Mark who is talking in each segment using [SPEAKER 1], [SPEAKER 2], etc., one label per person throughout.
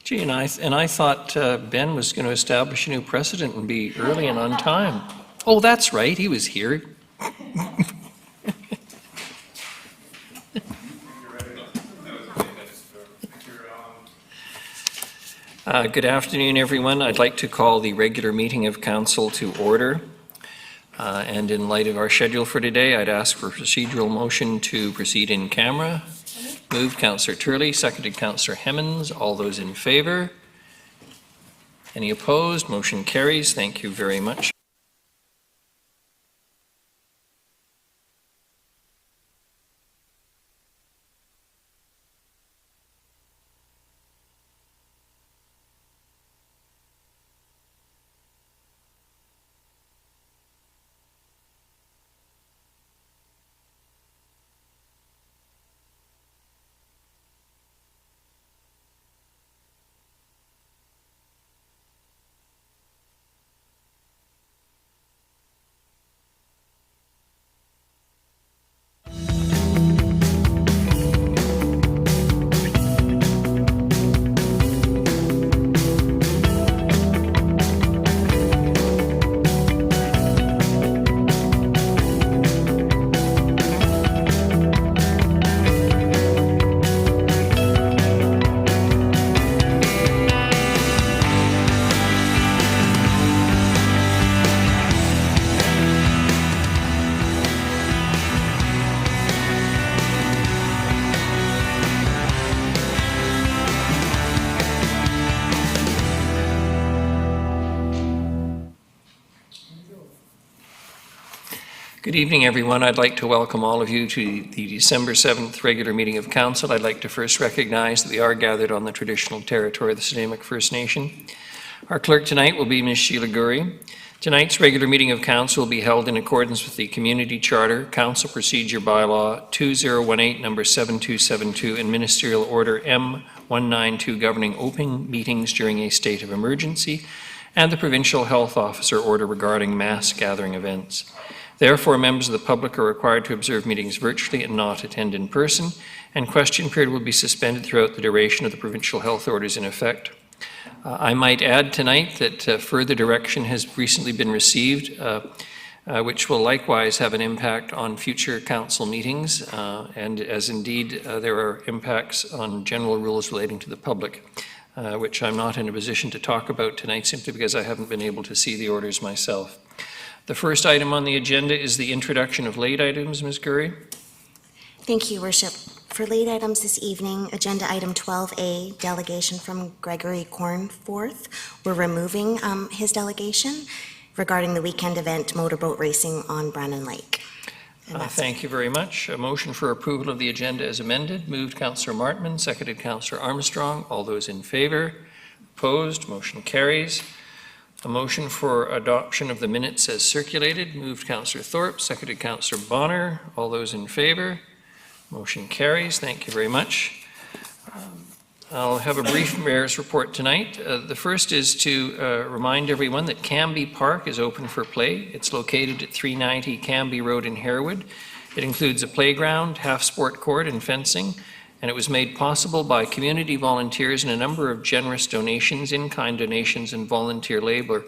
[SPEAKER 1] Gee, and I thought Ben was going to establish a new precedent and be early and on time. Oh, that's right, he was here. Good afternoon, everyone. I'd like to call the regular meeting of Council to order. And in light of our schedule for today, I'd ask for a procedural motion to proceed in camera. Moved Councillor Turley, seconded Councillor Hemmens. All those in favor? Any opposed? Motion carries. Thank you very much. Good evening, everyone. I'd like to welcome all of you to the December 7th regular meeting of Council. I'd like to first recognize that we are gathered on the traditional territory of the Snuneymuxw First Nation. Our clerk tonight will be Ms. Sheila Gurry. Tonight's regular meeting of Council will be held in accordance with the Community Charter, Council Procedure Bylaw 2018, number 7272, and Ministerial Order M192 governing open meetings during a state of emergency, and the Provincial Health Officer Order regarding mass gathering events. Therefore, members of the public are required to observe meetings virtually and not attend in person, and question period will be suspended throughout the duration of the provincial health orders in effect. I might add tonight that further direction has recently been received, which will likewise have an impact on future council meetings, and as indeed there are impacts on general rules relating to the public, which I'm not in a position to talk about tonight simply because I haven't been able to see the orders myself. The first item on the agenda is the introduction of late items. Ms. Gurry.
[SPEAKER 2] Thank you, Worship. For late items this evening, agenda item 12A, delegation from Gregory Cornforth. We're removing his delegation regarding the weekend event motorboat racing on Brannan Lake.
[SPEAKER 1] Thank you very much. A motion for approval of the agenda as amended. Moved Councillor Martman, seconded Councillor Armstrong. All those in favor? Opposed? Motion carries. A motion for adoption of the minutes as circulated. Moved Councillor Thorpe, seconded Councillor Bonner. All those in favor? Motion carries. Thank you very much. I'll have a brief mayor's report tonight. The first is to remind everyone that Cambie Park is open for play. It's located at 390 Cambie Road in Harewood. It includes a playground, half-sport court, and fencing, and it was made possible by community volunteers and a number of generous donations, in-kind donations, and volunteer labor,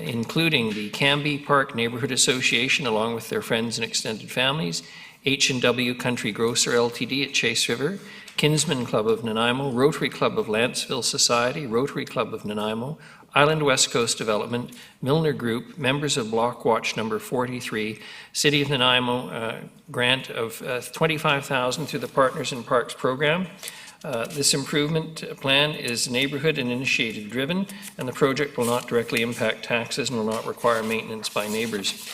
[SPEAKER 1] including the Cambie Park Neighbourhood Association, along with their friends and extended families, H&W Country Grocer Ltd. at Chase River, Kinsman Club of Nanaimo, Rotary Club of Lanceville Society, Rotary Club of Nanaimo, Island West Coast Development, Milner Group, members of Block Watch number 43, City of Nanaimo grant of $25,000 through the Partners in Parks program. This improvement plan is neighbourhood and initiative driven, and the project will not directly impact taxes and will not require maintenance by neighbours.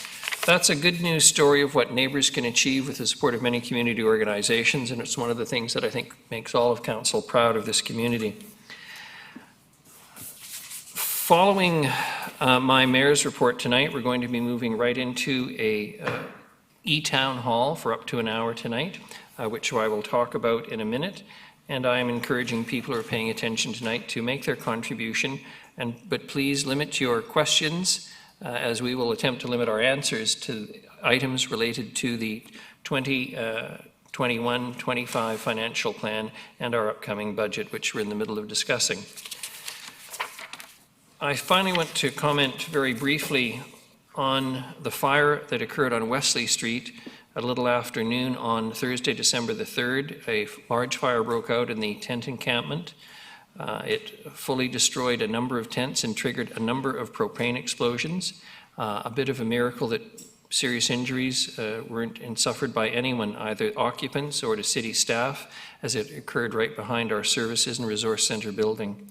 [SPEAKER 1] That's a good news story of what neighbours can achieve with the support of many community organizations, and it's one of the things that I think makes all of Council proud of this community. Following my mayor's report tonight, we're going to be moving right into a e-town hall for up to an hour tonight, which I will talk about in a minute. And I am encouraging people who are paying attention tonight to make their contribution, but please limit your questions as we will attempt to limit our answers to items related to the 2020 21-25 financial plan and our upcoming budget, which we're in the middle of discussing. I finally want to comment very briefly on the fire that occurred on Wesley Street a little after noon on Thursday, December the 3rd. A large fire broke out in the tent encampment. It fully destroyed a number of tents and triggered a number of propane explosions. A bit of a miracle that serious injuries weren't suffered by anyone, either occupants or to city staff, as it occurred right behind our Services and Resource Center building.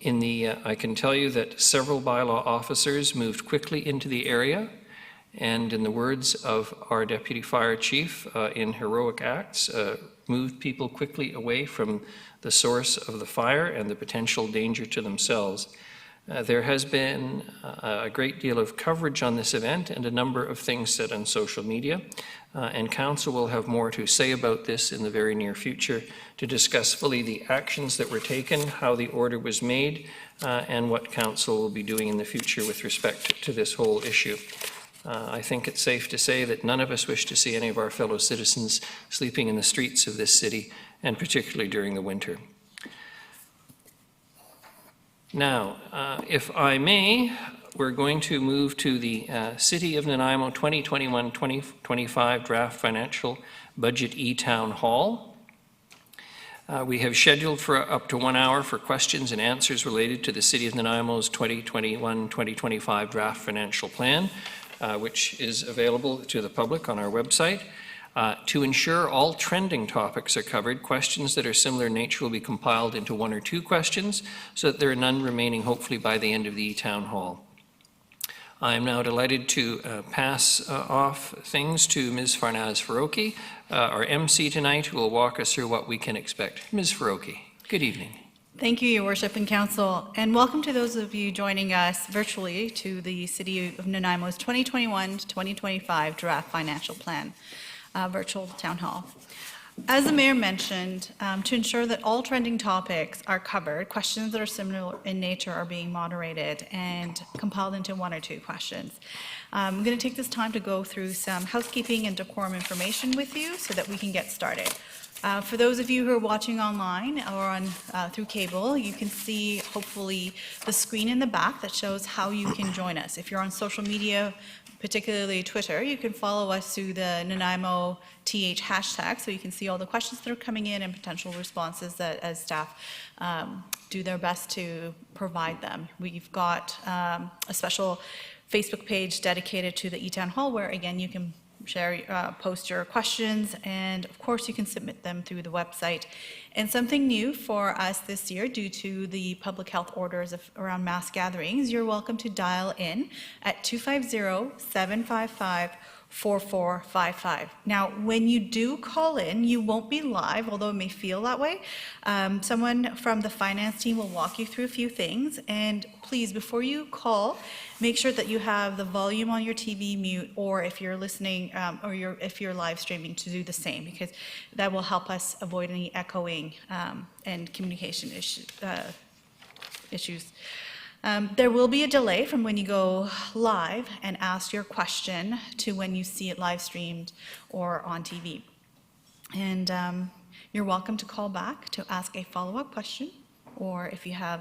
[SPEAKER 1] I can tell you that several bylaw officers moved quickly into the area, and in the words of our Deputy Fire Chief, in heroic acts, moved people quickly away from the source of the fire and the potential danger to themselves. There has been a great deal of coverage on this event and a number of things said on social media, and Council will have more to say about this in the very near future to discuss fully the actions that were taken, how the order was made, and what Council will be doing in the future with respect to this whole issue. I think it's safe to say that none of us wish to see any of our fellow citizens sleeping in the streets of this city, and particularly during the winter. Now, if I may, we're going to move to the City of Nanaimo 2021-2025 Draft Financial Budget E-Town Hall. We have scheduled for up to 1 hour for questions and answers related to the City of Nanaimo's 2021-2025 Draft Financial Plan, which is available to the public on our website. To ensure all trending topics are covered, questions that are similar in nature will be compiled into 1 or 2 questions so that there are none remaining hopefully by the end of the town hall. I am now delighted to pass off things to Ms. Farnaz Faroki, our MC tonight, who will walk us through what we can expect. Ms. Faroki, good evening.
[SPEAKER 3] Thank you, Your Worship and Council, and welcome to those of you joining us virtually to the City of Nanaimo's 2021-2025 Draft Financial Plan virtual town hall. As the Mayor mentioned, to ensure that all trending topics are covered, questions that are similar in nature are being moderated and compiled into 1 or 2 questions. I'm going to take this time to go through some housekeeping and decorum information with you so that we can get started. For those of you who are watching online or on through cable, you can see hopefully the screen in the back that shows how you can join us. If you're on social media, particularly Twitter, you can follow us through the Nanaimo TH hashtag, so you can see all the questions that are coming in and potential responses that as staff do their best to provide them. We've got a special Facebook page dedicated to the E-Town Hall where again you can share, post your questions, and of course you can submit them through the website. And something new for us this year, due to the public health orders around mass gatherings, you're welcome to dial in at 250-755-4455. Now, when you do call in, you won't be live, although it may feel that way. Someone from the finance team will walk you through a few things, and please, before you call, make sure that you have the volume on your TV mute, or if you're listening, if you're live streaming, to do the same, because that will help us avoid any echoing and communication issues. There will be a delay from when you go live and ask your question to when you see it live streamed or on TV. And you're welcome to call back to ask a follow-up question, or if you have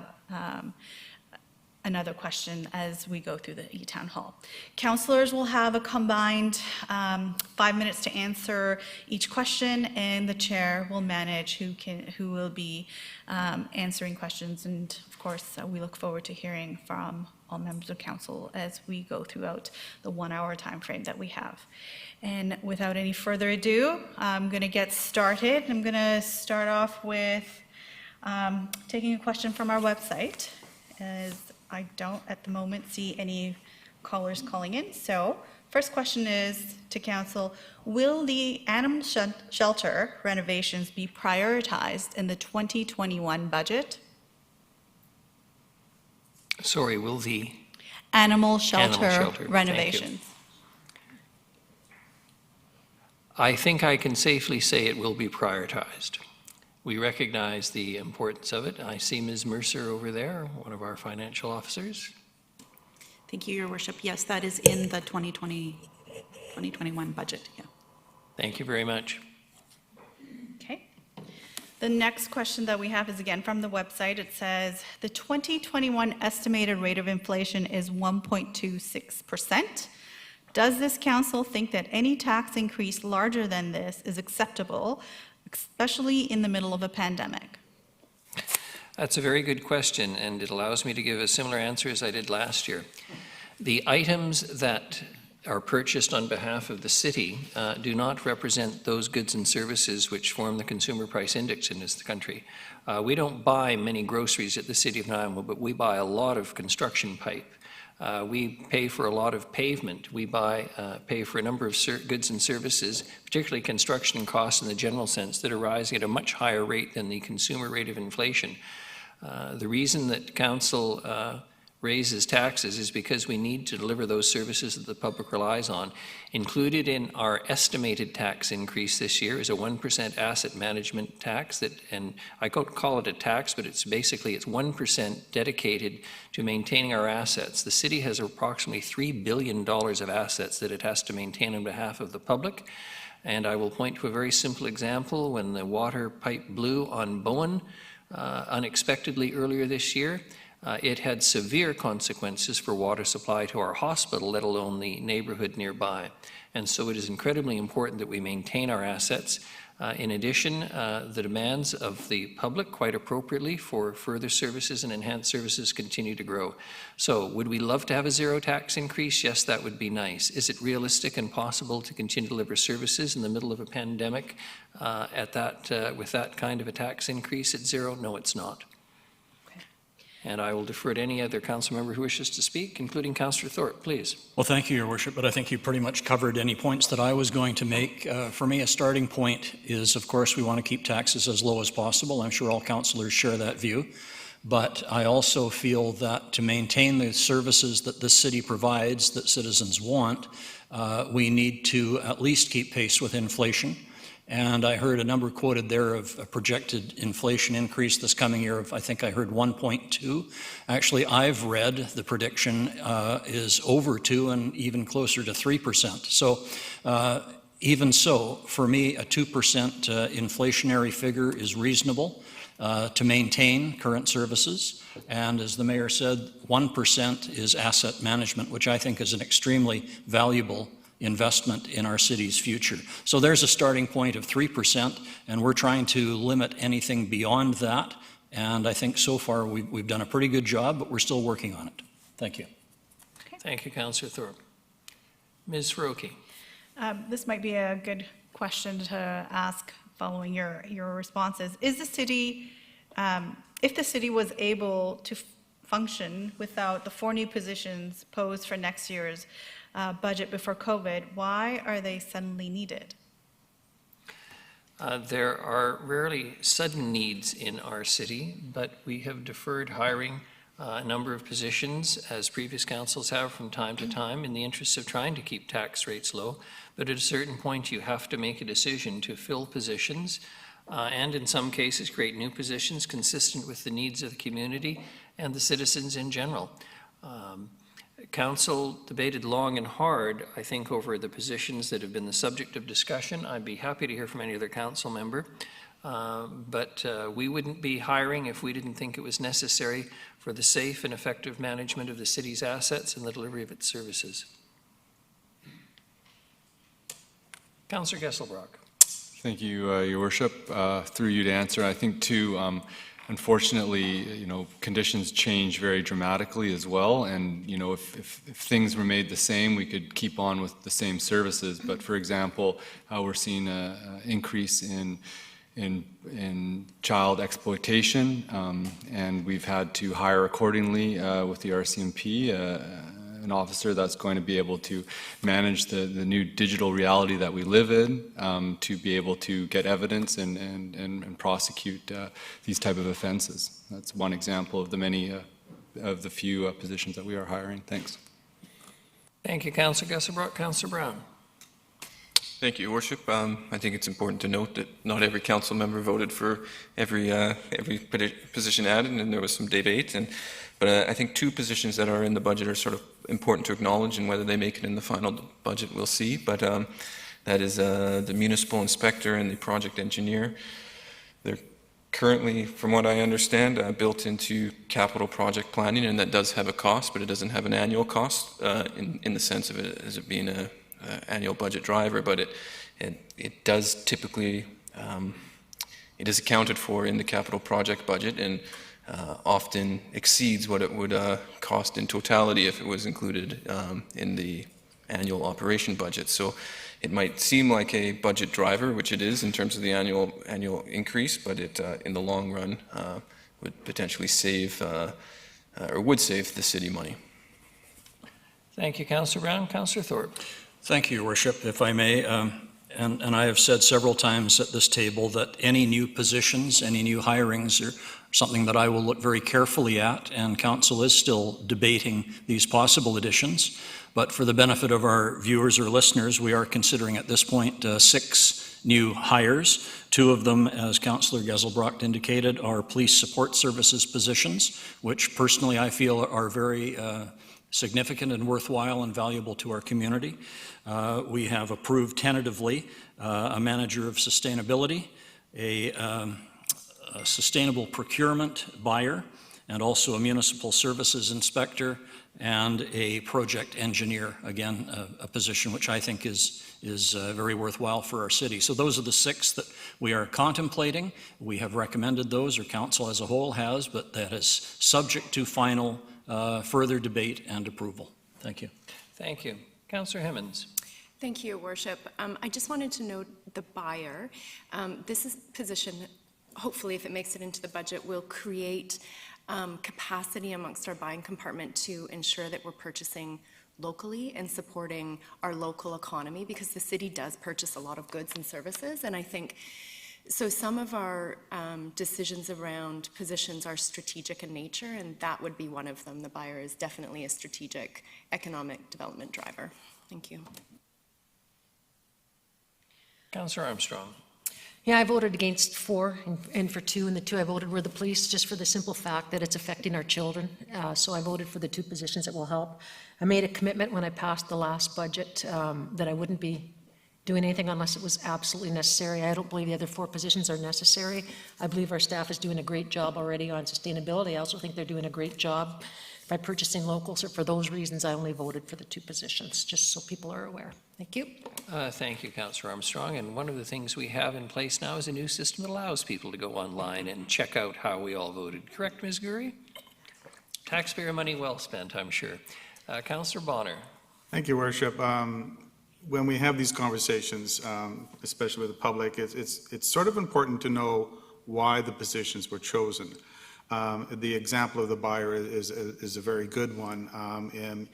[SPEAKER 3] another question as we go through the E-Town Hall. Councillors will have a combined 5 minutes to answer each question, and the chair will manage who will be answering questions. And of course, we look forward to hearing from all members of council as we go throughout the 1 hour time frame that we have. And without any further ado, I'm going to get started. I'm going to start off with taking a question from our website, as I don't at the moment see any callers calling in. So first question is to council: will the animal shelter renovations be prioritized in the 2021 budget?
[SPEAKER 1] Sorry, will the
[SPEAKER 3] Animal shelter
[SPEAKER 1] Thank
[SPEAKER 3] renovations.
[SPEAKER 1] you. I think I can safely say it will be prioritized. We recognize the importance of it. I see Ms. Mercer over there, one of our financial officers.
[SPEAKER 4] Thank you, Your Worship. Yes, that is in the 2021 budget. Yeah.
[SPEAKER 1] Thank you very much.
[SPEAKER 3] Okay. The next question that we have is again from the website. It says, the 2021 estimated rate of inflation is 1.26%. Does this council think that any tax increase larger than this is acceptable, especially in the middle of a pandemic?
[SPEAKER 1] That's a very good question, and it allows me to give a similar answer as I did last year. The items that are purchased on behalf of the city do not represent those goods and services which form the consumer price index in this country. We don't buy many groceries at the City of Nanaimo, but we buy a lot of construction pipe. We pay for a lot of pavement. We pay for a number of goods and services, particularly construction costs in the general sense, that are rising at a much higher rate than the consumer rate of inflation. The reason that council raises taxes is because we need to deliver those services that the public relies on. Included in our estimated tax increase this year is a 1% asset management tax that, and I don't call it a tax, but it's 1% dedicated to maintaining our assets. The city has approximately $3 billion of assets that it has to maintain on behalf of the public. And I will point to a very simple example. When the water pipe blew on Bowen unexpectedly earlier this year, it had severe consequences for water supply to our hospital, let alone the neighborhood nearby. And so it is incredibly important that we maintain our assets. In addition, the demands of the public, quite appropriately, for further services and enhanced services continue to grow. So would we love to have a zero tax increase? Yes, that would be nice. Is it realistic and possible to continue to deliver services in the middle of a pandemic with that kind of a tax increase at zero? No, it's not. And I will defer to any other council member who wishes to speak, including Councillor Thorpe, please.
[SPEAKER 4] Well, thank you, Your Worship, but I think you pretty much covered any points that I was going to make. For me, a starting point is, of course, we want to keep taxes as low as possible. I'm sure all councillors share that view. But I also feel that to maintain the services that this city provides, that citizens want, we need to at least keep pace with inflation. And I heard a number quoted there of a projected inflation increase this coming year of, I think I heard 1.2. Actually, I've read the prediction is over 2 and even closer to 3%. So even so, for me, a 2% inflationary figure is reasonable to maintain current services. And as the mayor said, 1% is asset management, which I think is an extremely valuable investment in our city's future. So there's a starting point of 3%, and we're trying to limit anything beyond that. And I think so far we've done a pretty good job, but we're still working on it. Thank you.
[SPEAKER 3] Okay.
[SPEAKER 1] Thank you, Councillor Thorpe. Ms. Roque.
[SPEAKER 3] This might be a good question to ask following your responses. Is the city, if the city was able to function without the 4 new positions posed for next year's budget before COVID, why are they suddenly needed?
[SPEAKER 1] There are rarely sudden needs in our city, but we have deferred hiring a number of positions, as previous councils have from time to time, in the interest of trying to keep tax rates low. But at a certain point, you have to make a decision to fill positions and in some cases create new positions consistent with the needs of the community and the citizens in general. Council debated long and hard, I think, over the positions that have been the subject of discussion. I'd be happy to hear from any other council member, but we wouldn't be hiring if we didn't think it was necessary for the safe and effective management of the city's assets and the delivery of its services. Councillor Gesselbrock.
[SPEAKER 5] Thank you, Your Worship. Through you to answer, I think too, unfortunately, conditions change very dramatically as well. And, if things were made the same, we could keep on with the same services. But for example, we're seeing an increase in child exploitation, and we've had to hire accordingly with the RCMP, an officer that's going to be able to manage the new digital reality that we live in, to be able to get evidence and prosecute these type of offenses. That's one example of the many of the few positions that we are hiring. Thanks.
[SPEAKER 1] Thank you, Councillor Gesselbrock. Councillor Brown.
[SPEAKER 6] Thank you, Your Worship. I think it's important to note that not every council member voted for every position added, and there was some debate. But I think 2 positions that are in the budget are sort of important to acknowledge, and whether they make it in the final budget, we'll see. But That is the municipal inspector and the project engineer. They're currently, from what I understand, built into capital project planning, and that does have a cost, but it doesn't have an annual cost in the sense of it as it being a annual budget driver, but it does typically, it is accounted for in the capital project budget and often exceeds what it would cost in totality if it was included in the annual operation budget. So it might seem like a budget driver, which it is in terms of the annual increase, but it in the long run would potentially save or would save the city money.
[SPEAKER 1] Thank you, Councillor Brown. Councillor Thorpe.
[SPEAKER 4] Thank you, Your Worship. If I may, and I have said several times at this table that any new positions, any new hirings are something that I will look very carefully at, and Council is still debating these possible additions. But for the benefit of our viewers or listeners, we are considering at this point 6 new hires. 2 of them, as Councillor Geselbrecht indicated, are police support services positions, which personally I feel are very significant and worthwhile and valuable to our community. We have approved tentatively a manager of sustainability, a sustainable procurement buyer, and also a municipal services inspector and a project engineer, again, a position which I think is very worthwhile for our city. So those are the 6 that we are contemplating. We have recommended those, or council as a whole has, but that is subject to final further debate and approval. Thank you.
[SPEAKER 1] Thank you. Councillor Himmons.
[SPEAKER 7] Thank you, Your Worship. I just wanted to note the buyer. This is position, hopefully if it makes it into the budget, will create capacity amongst our buying compartment to ensure that we're purchasing locally and supporting our local economy, because the city does purchase a lot of goods and services. And I think, so some of our decisions around positions are strategic in nature, and that would be one of them. The buyer is definitely a strategic economic development driver. Thank you.
[SPEAKER 1] Councillor Armstrong.
[SPEAKER 8] Yeah, I voted against 4 and for 2, and the 2 I voted were the police, just for the simple fact that it's affecting our children. So I voted for the 2 positions that will help. I made a commitment when I passed the last budget that I wouldn't be doing anything unless it was absolutely necessary. I don't believe the other 4 positions are necessary. I believe our staff is doing a great job already on sustainability. I also think they're doing a great job by purchasing local. So for those reasons, I only voted for the 2 positions, just so people are aware. Thank you.
[SPEAKER 1] Thank you, Councillor Armstrong. And one of the things we have in place now is a new system that allows people to go online and check out how we all voted. Correct, Ms. Gurry? Taxpayer money well spent, I'm sure. Councillor Bonner.
[SPEAKER 9] Thank you, Worship. When we have these conversations, especially with the public, it's sort of important to know why the positions were chosen. The example of the buyer is a very good one. And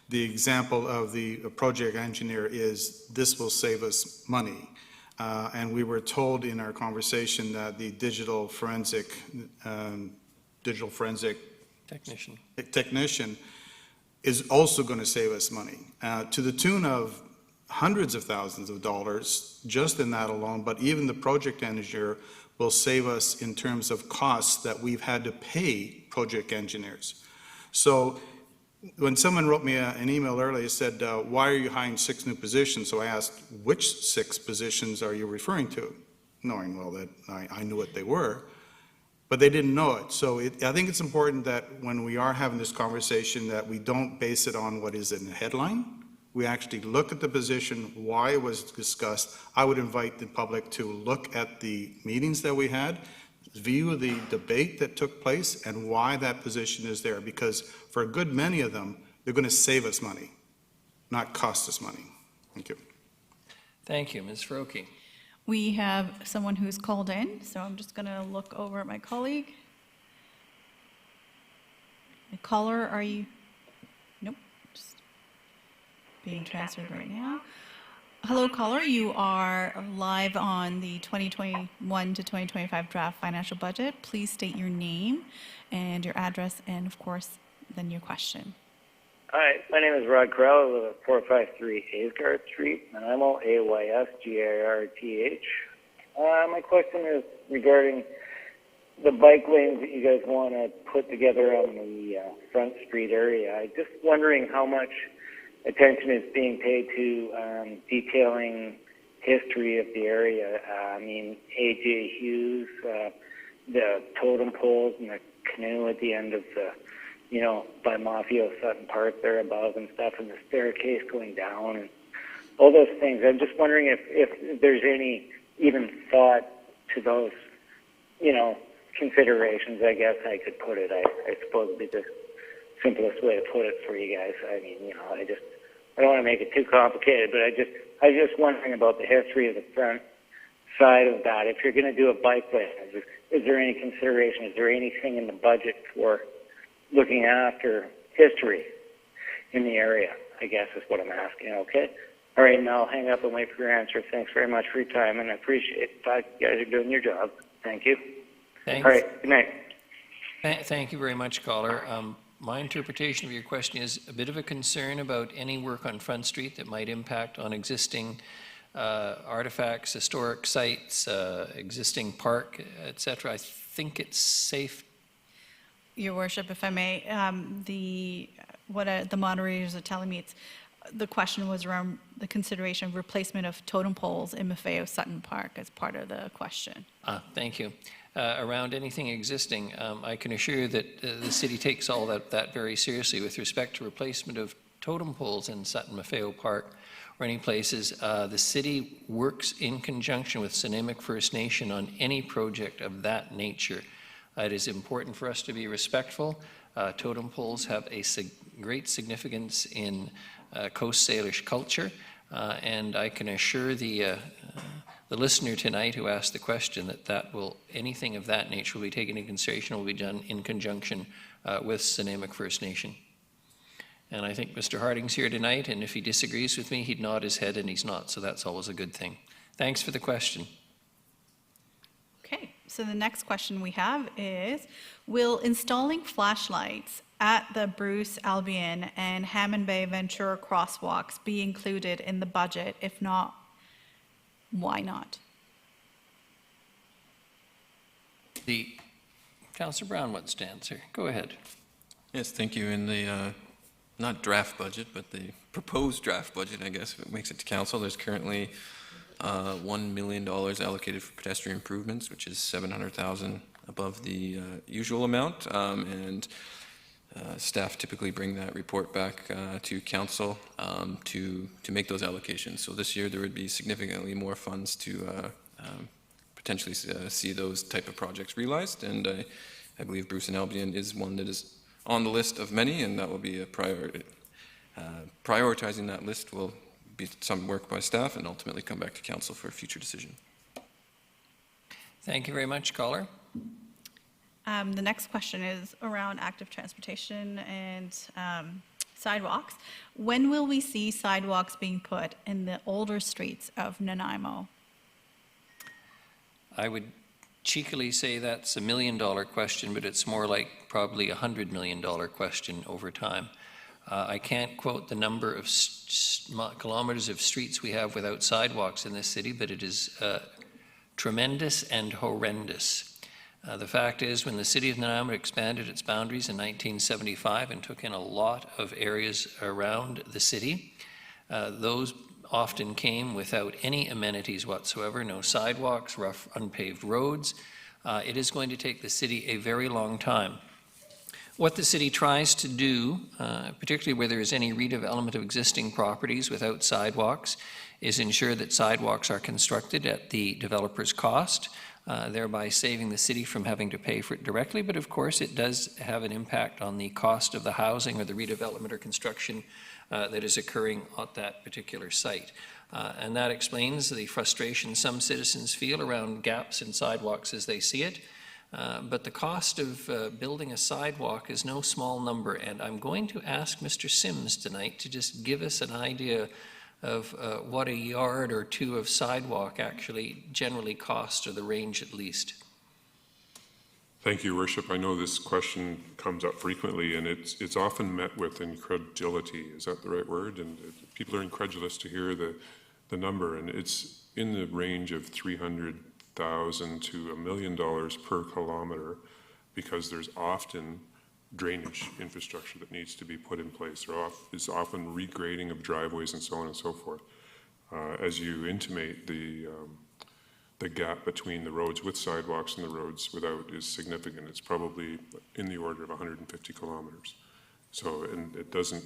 [SPEAKER 9] the example of the project engineer is this will save us money. And we were told in our conversation that the digital forensic technician is also going to save us money to the tune of hundreds of thousands of dollars just in that alone. But even the project engineer will save us in terms of costs that we've had to pay project engineers. So when someone wrote me an email earlier, said, why are you hiring 6 new positions? So I asked, which 6 positions are you referring to? Knowing well that I knew what they were, but they didn't know it. So I think it's important that when we are having this conversation that we don't base it on what is in the headline. We actually look at the position, why it was discussed. I would invite the public to look at the meetings that we had, view the debate that took place, and why that position is there. Because for a good many of them, they're going to save us money, not cost us money. Thank you.
[SPEAKER 1] Thank you. Ms. Frokie.
[SPEAKER 3] We have someone who's called in, so I'm just going to look over at my colleague. The caller, are you? Nope. Just being transferred right now. Hello, caller. You are live on the 2021 to 2025 draft financial budget. Please state your name and your address, and of course, then your question.
[SPEAKER 10] Hi, my name is Rod Corral. I live at 453 Aysgarth Street, Nanaimo, Aysgarth. My question is regarding the bike lanes that you guys want to put together on the Front Street area. I'm just wondering how much attention is being paid to detailing history of the area. I mean, A.J. Hughes, the totem poles and the canoe at the end of the, you know, by Mafia Sutton Park there above and stuff, and the staircase going down and all those things. I'm just wondering if there's any even thought to those, you know, considerations, I guess I could put it. I suppose would be the simplest way to put it for you guys. I mean, you know, I don't want to make it too complicated, but I was just wondering about the history of the front side of that. If you're going to do a bike lane, is there any consideration? Is there anything in the budget for looking after history in the area? I guess is what I'm asking. Okay. All right, now I'll hang up and wait for your answer. Thanks very much for your time, and I appreciate it. You guys are doing your job. Thank you.
[SPEAKER 1] Thanks.
[SPEAKER 10] All right, good night.
[SPEAKER 1] Thank you very much, caller. My interpretation of your question is a bit of a concern about any work on Front Street that might impact on existing artifacts, historic sites, existing park, etc. I think it's safe.
[SPEAKER 3] Your Worship, if I may, the moderators are telling me the question was around the consideration of replacement of totem poles in Maffeo Sutton Park as part of the question.
[SPEAKER 1] Thank you. Around anything existing, I can assure you that the city takes all that very seriously with respect to replacement of totem poles in Sutton Maffeo Park or any places. The city works in conjunction with Snuneymuxw First Nation on any project of that nature. It is important for us to be respectful. Totem poles have a great significance in Coast Salish culture, and I can assure the listener tonight who asked the question that anything of that nature will be taken into consideration, will be done in conjunction with Snuneymuxw First Nation. And I think Mr. Harding's here tonight, and if he disagrees with me, he'd nod his head, and he's not, so that's always a good thing. Thanks for the question.
[SPEAKER 3] Okay, so the next question we have is, will installing flashlights at the Bruce Albion and Hammond Bay Ventura crosswalks be included in the budget? If not, why not?
[SPEAKER 1] Councillor Brown wants to answer. Go ahead.
[SPEAKER 6] Yes, thank you. In the, not draft budget, but the proposed draft budget, I guess, if it makes it to council, there's currently $1 million allocated for pedestrian improvements, which is $700,000 above the usual amount. And staff typically bring that report back to council to make those allocations. So this year there would be significantly more funds to potentially see those type of projects realized. And I believe Bruce and Albion is one that is on the list of many, and that will be a priority. Prioritizing that list will be some work by staff and ultimately come back to council for a future decision.
[SPEAKER 1] Thank you very much, caller.
[SPEAKER 3] The next question is around active transportation and sidewalks. When will we see sidewalks being put in the older streets of Nanaimo?
[SPEAKER 1] I would cheekily say that's $1 million question, but it's more like probably $100 million question over time. I can't quote the number of kilometers of streets we have without sidewalks in this city, but it is tremendous and horrendous. The fact is, when the city of Nanaimo expanded its boundaries in 1975 and took in a lot of areas around the city, those often came without any amenities whatsoever, no sidewalks, rough unpaved roads. It is going to take the city a very long time. What the city tries to do, particularly where there is any redevelopment of existing properties without sidewalks, is ensure that sidewalks are constructed at the developer's cost, thereby saving the city from having to pay for it directly. But of course, it does have an impact on the cost of the housing or the redevelopment or construction that is occurring at that particular site. And that explains the frustration some citizens feel around gaps in sidewalks as they see it. But the cost of building a sidewalk is no small number, and I'm going to ask Mr. Sims tonight to just give us an idea of what a yard or two of sidewalk actually generally costs, or the range at least.
[SPEAKER 11] Thank you, Worship. I know this question comes up frequently, and it's often met with incredulity. Is that the right word? And people are incredulous to hear the number, and it's in the range of $300,000 to $1 million per kilometer, because there's often drainage infrastructure that needs to be put in place. There is often regrading of driveways and so on and so forth. As you intimate, the gap between the roads with sidewalks and the roads without is significant. It's probably in the order of 150 kilometers. So, and it doesn't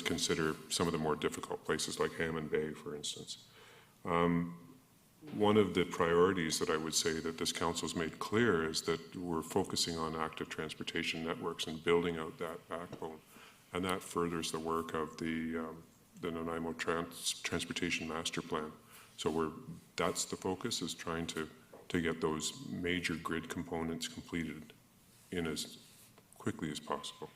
[SPEAKER 11] consider some of the more difficult places like Hammond Bay, for instance. One of the priorities that I would say that this council's made clear is that we're focusing on active transportation networks and building out that backbone. And that furthers the work of the Nanaimo Transportation Master Plan. So that's the focus, is trying to get those major grid components completed in as quickly as possible.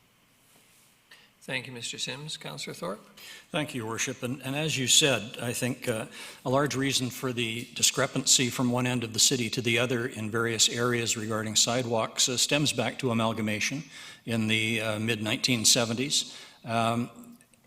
[SPEAKER 1] Thank you, Mr. Sims. Councillor Thorpe?
[SPEAKER 4] Thank you, Your Worship. And as you said, I think a large reason for the discrepancy from one end of the city to the other in various areas regarding sidewalks stems back to amalgamation in the mid-1970s.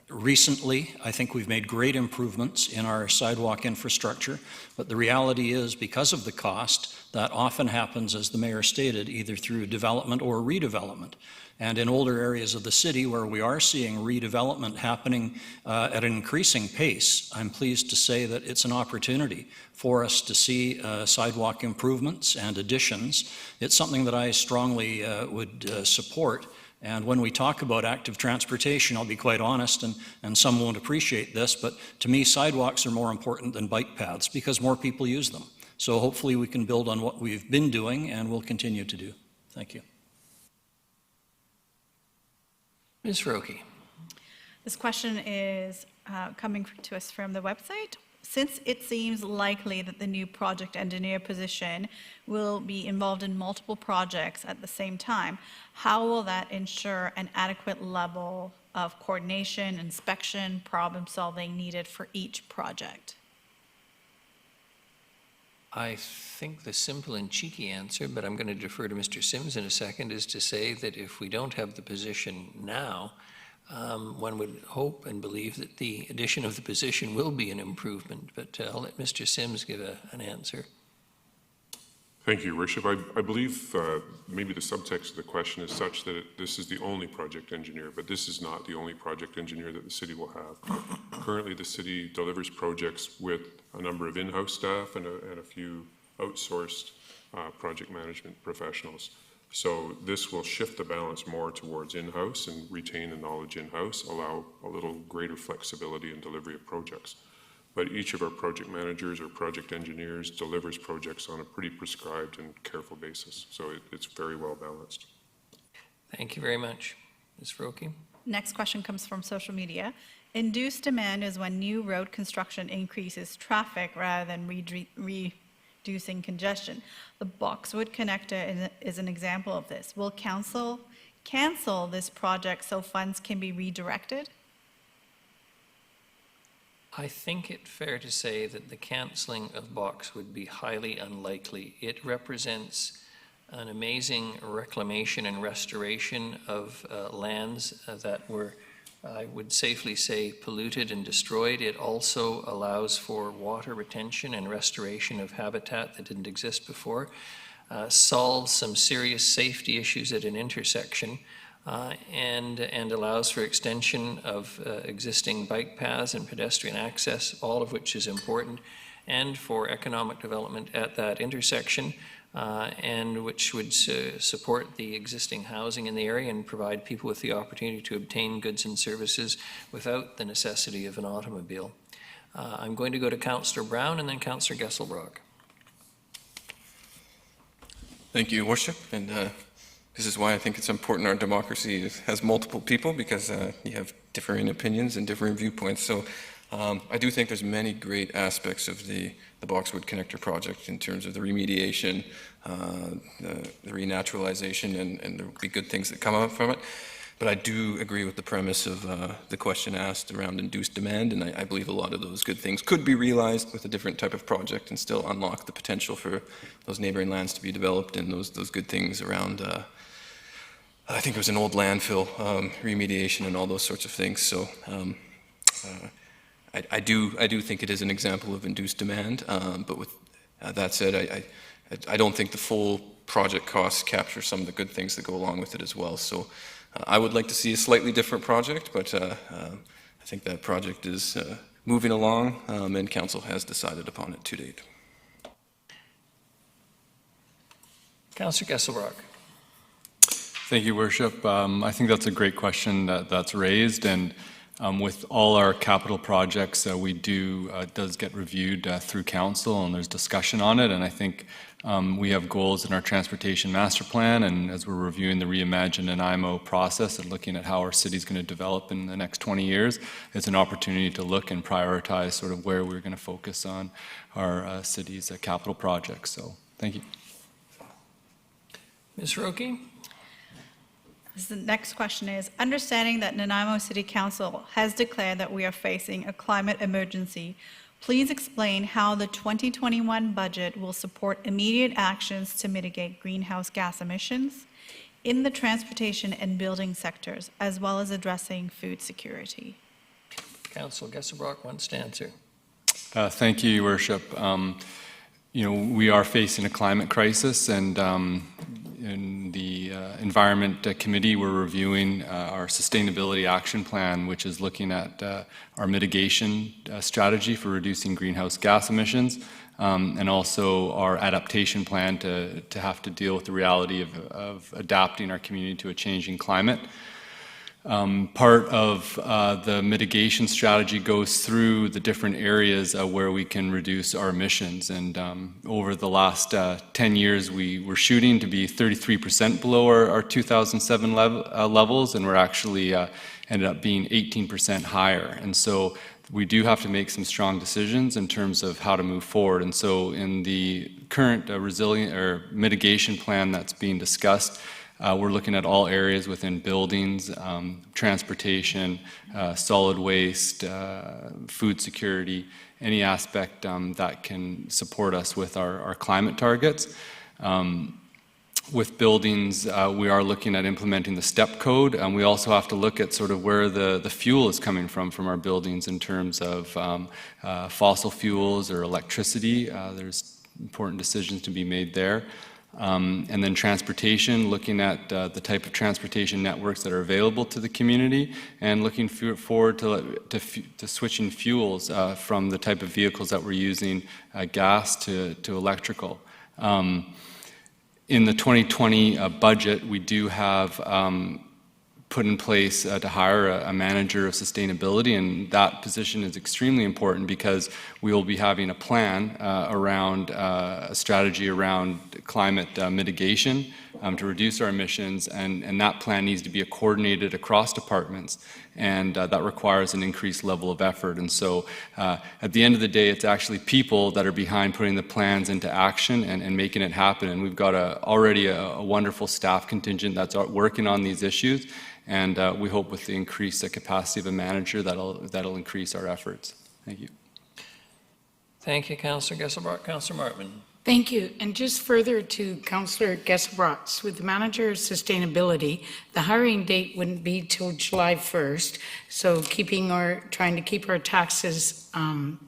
[SPEAKER 4] Recently, I think we've made great improvements in our sidewalk infrastructure, but the reality is, because of the cost, that often happens, as the mayor stated, either through development or redevelopment. And in older areas of the city where we are seeing redevelopment happening at an increasing pace, I'm pleased to say that it's an opportunity for us to see sidewalk improvements and additions. It's something that I strongly would support. And when we talk about active transportation, I'll be quite honest, and some won't appreciate this, but to me, sidewalks are more important than bike paths because more people use them. So hopefully we can build on what we've been doing and will continue to do. Thank you.
[SPEAKER 1] Ms. Roque?
[SPEAKER 3] This question is coming to us from the website. Since it seems likely that the new project engineer position will be involved in multiple projects at the same time, how will that ensure an adequate level of coordination, inspection, problem solving needed for each project?
[SPEAKER 1] I think the simple and cheeky answer, but I'm going to defer to Mr. Sims in a second, is to say that if we don't have the position now, one would hope and believe that the addition of the position will be an improvement, but I'll let Mr. Sims give an answer.
[SPEAKER 11] Thank you, Your Worship. I believe maybe the subtext of the question is such that this is the only project engineer, but this is not the only project engineer that the city will have. Currently, the city delivers projects with a number of in-house staff and a few outsourced project management professionals. So this will shift the balance more towards in-house and retain the knowledge in-house, allow a little greater flexibility in delivery of projects. But each of our project managers or project engineers delivers projects on a pretty prescribed and careful basis. So it's very well balanced.
[SPEAKER 1] Thank you very much. Ms. Roque?
[SPEAKER 3] Next question comes from social media. Induced demand is when new road construction increases traffic rather than reducing congestion. The Boxwood Connector is an example of this. Will council cancel this project so funds can be redirected?
[SPEAKER 1] I think it's fair to say that the cancelling of Box would be highly unlikely. It represents an amazing reclamation and restoration of lands that were, I would safely say, polluted and destroyed. It also allows for water retention and restoration of habitat that didn't exist before, solves some serious safety issues at an intersection, and allows for extension of existing bike paths and pedestrian access, all of which is important, and for economic development at that intersection, and which would support the existing housing in the area and provide people with the opportunity to obtain goods and services without the necessity of an automobile. I'm going to go to Councillor Brown and then Councillor Gesselbrock.
[SPEAKER 6] Thank you, Your Worship. And this is why I think it's important our democracy has multiple people, because you have differing opinions and differing viewpoints. So I do think there's many great aspects of the Boxwood Connector project in terms of the remediation, the renaturalization, and there'll be good things that come out from it. But I do agree with the premise of the question asked around induced demand, and I believe a lot of those good things could be realized with a different type of project and still unlock the potential for those neighboring lands to be developed and those good things around, I think it was an old landfill remediation and all those sorts of things. So I do think it is an example of induced demand, but with that said, I don't think the full project costs capture some of the good things that go along with it as well. So I would like to see a slightly different project, but I think that project is moving along, and council has decided upon it to date.
[SPEAKER 1] Councillor Gesselbrock.
[SPEAKER 5] Thank you, Worship. I think that's a great question that's raised, and with all our capital projects, does get reviewed through council, and there's discussion on it, and I think we have goals in our transportation master plan, and as we're reviewing the Reimagine Nanaimo process and looking at how our city's going to develop in the next 20 years, it's an opportunity to look and prioritize sort of where we're going to focus on our city's capital projects. So, thank you.
[SPEAKER 1] Ms. Roque?
[SPEAKER 3] The next question is, understanding that Nanaimo City Council has declared that we are facing a climate emergency, please explain how the 2021 budget will support immediate actions to mitigate greenhouse gas emissions in the transportation and building sectors, as well as addressing food security.
[SPEAKER 1] Councillor Gesselbrock wants to answer.
[SPEAKER 5] Thank you, Your Worship. We are facing a climate crisis, and in the Environment Committee, we're reviewing our Sustainability Action Plan, which is looking at our mitigation strategy for reducing greenhouse gas emissions, and also our adaptation plan to have to deal with the reality of adapting our community to a changing climate. Part of the mitigation strategy goes through the different areas where we can reduce our emissions. And over the last 10 years, we were shooting to be 33% below our 2007 levels, and we're actually ended up being 18% higher. And so we do have to make some strong decisions in terms of how to move forward. And so in the current resilient or mitigation plan that's being discussed, we're looking at all areas within buildings, transportation, solid waste, food security, any aspect that can support us with our climate targets. With buildings, we are looking at implementing the STEP code, and we also have to look at sort of where the fuel is coming from our buildings in terms of fossil fuels or electricity. There's important decisions to be made there. And then transportation, looking at the type of transportation networks that are available to the community, and looking forward to switching fuels from the type of vehicles that we're using, gas to electrical. In the 2020 budget, we do have put in place to hire a manager of sustainability, and that position is extremely important because we will be having a plan around a strategy around climate mitigation to reduce our emissions, and that plan needs to be coordinated across departments, and that requires an increased level of effort. And so at the end of the day, it's actually people that are behind putting the plans into action and making it happen, and we've got already a wonderful staff contingent that's working on these issues. And we hope with the increased capacity of a manager that'll increase our efforts. Thank you.
[SPEAKER 1] Thank you, Councillor Gesselbrock. Councillor Martman.
[SPEAKER 12] Thank you. And just further to Councillor Gesselbrock's, with the manager of sustainability, the hiring date wouldn't be till July 1st. So trying to keep our taxes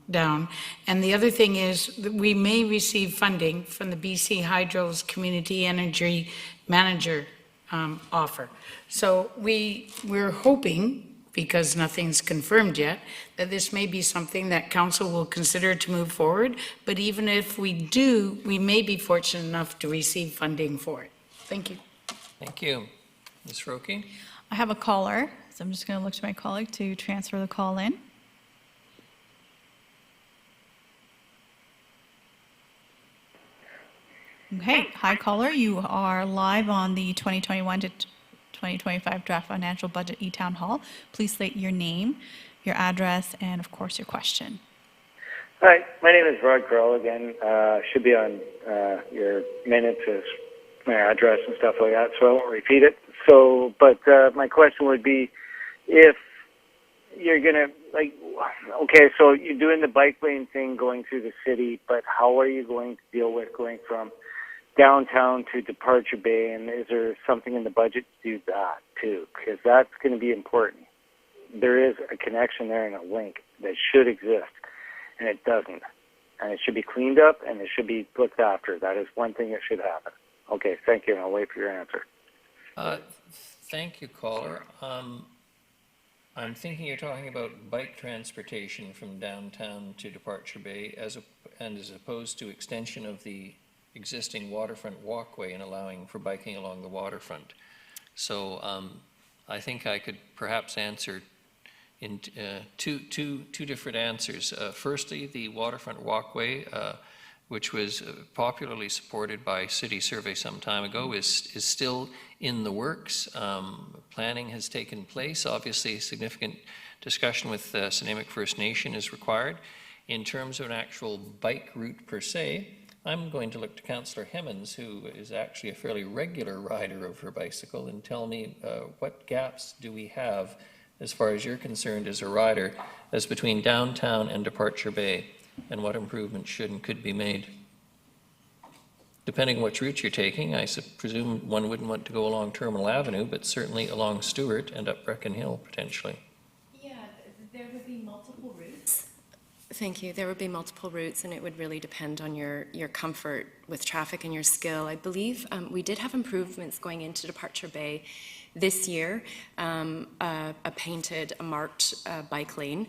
[SPEAKER 12] down. And the other thing is that we may receive funding from the BC Hydro's Community Energy Manager offer. So we're hoping, because nothing's confirmed yet, that this may be something that council will consider to move forward. But even if we do, we may be fortunate enough to receive funding for it. Thank you.
[SPEAKER 1] Thank you. Ms. Roque?
[SPEAKER 3] I have a caller, so I'm just going to look to my colleague to transfer the call in. Okay, hi caller, you are live on the 2021 to 2025 Draft Financial Budget eTown Hall. Please state your name, your address, and of course your question.
[SPEAKER 10] Hi, my name is Rod Carell again. Should be on your minutes as my address and stuff like that, so I won't repeat it. So, but my question would be, if you're gonna, okay, so you're doing the bike lane thing going through the city, but how are you going to deal with going from downtown to Departure Bay, and is there something in the budget to do that too? Because that's going to be important. There is a connection there and a link that should exist, and it doesn't. And it should be cleaned up, and it should be looked after. That is one thing that should happen. Okay, thank you, and I'll wait for your answer.
[SPEAKER 1] Thank you, caller. I'm thinking you're talking about bike transportation from downtown to Departure Bay as opposed to extension of the existing waterfront walkway and allowing for biking along the waterfront. So I think I could perhaps answer in two different answers. Firstly, the waterfront walkway, which was popularly supported by City Survey some time ago, is still in the works. Planning has taken place. Obviously, significant discussion with Snuneymuxw First Nation is required. In terms of an actual bike route per se, I'm going to look to Councillor Hemmons, who is actually a fairly regular rider of her bicycle, and tell me what gaps do we have, as far as you're concerned as a rider, as between downtown and Departure Bay, and what improvements should and could be made. Depending on which route you're taking, I presume one wouldn't want to go along Terminal Avenue, but certainly along Stewart and up Brecon Hill, potentially.
[SPEAKER 7] Yeah, there would be multiple routes. Thank you. There would be multiple routes, and it would really depend on your comfort with traffic and your skill. I believe we did have improvements going into Departure Bay this year, a marked bike lane.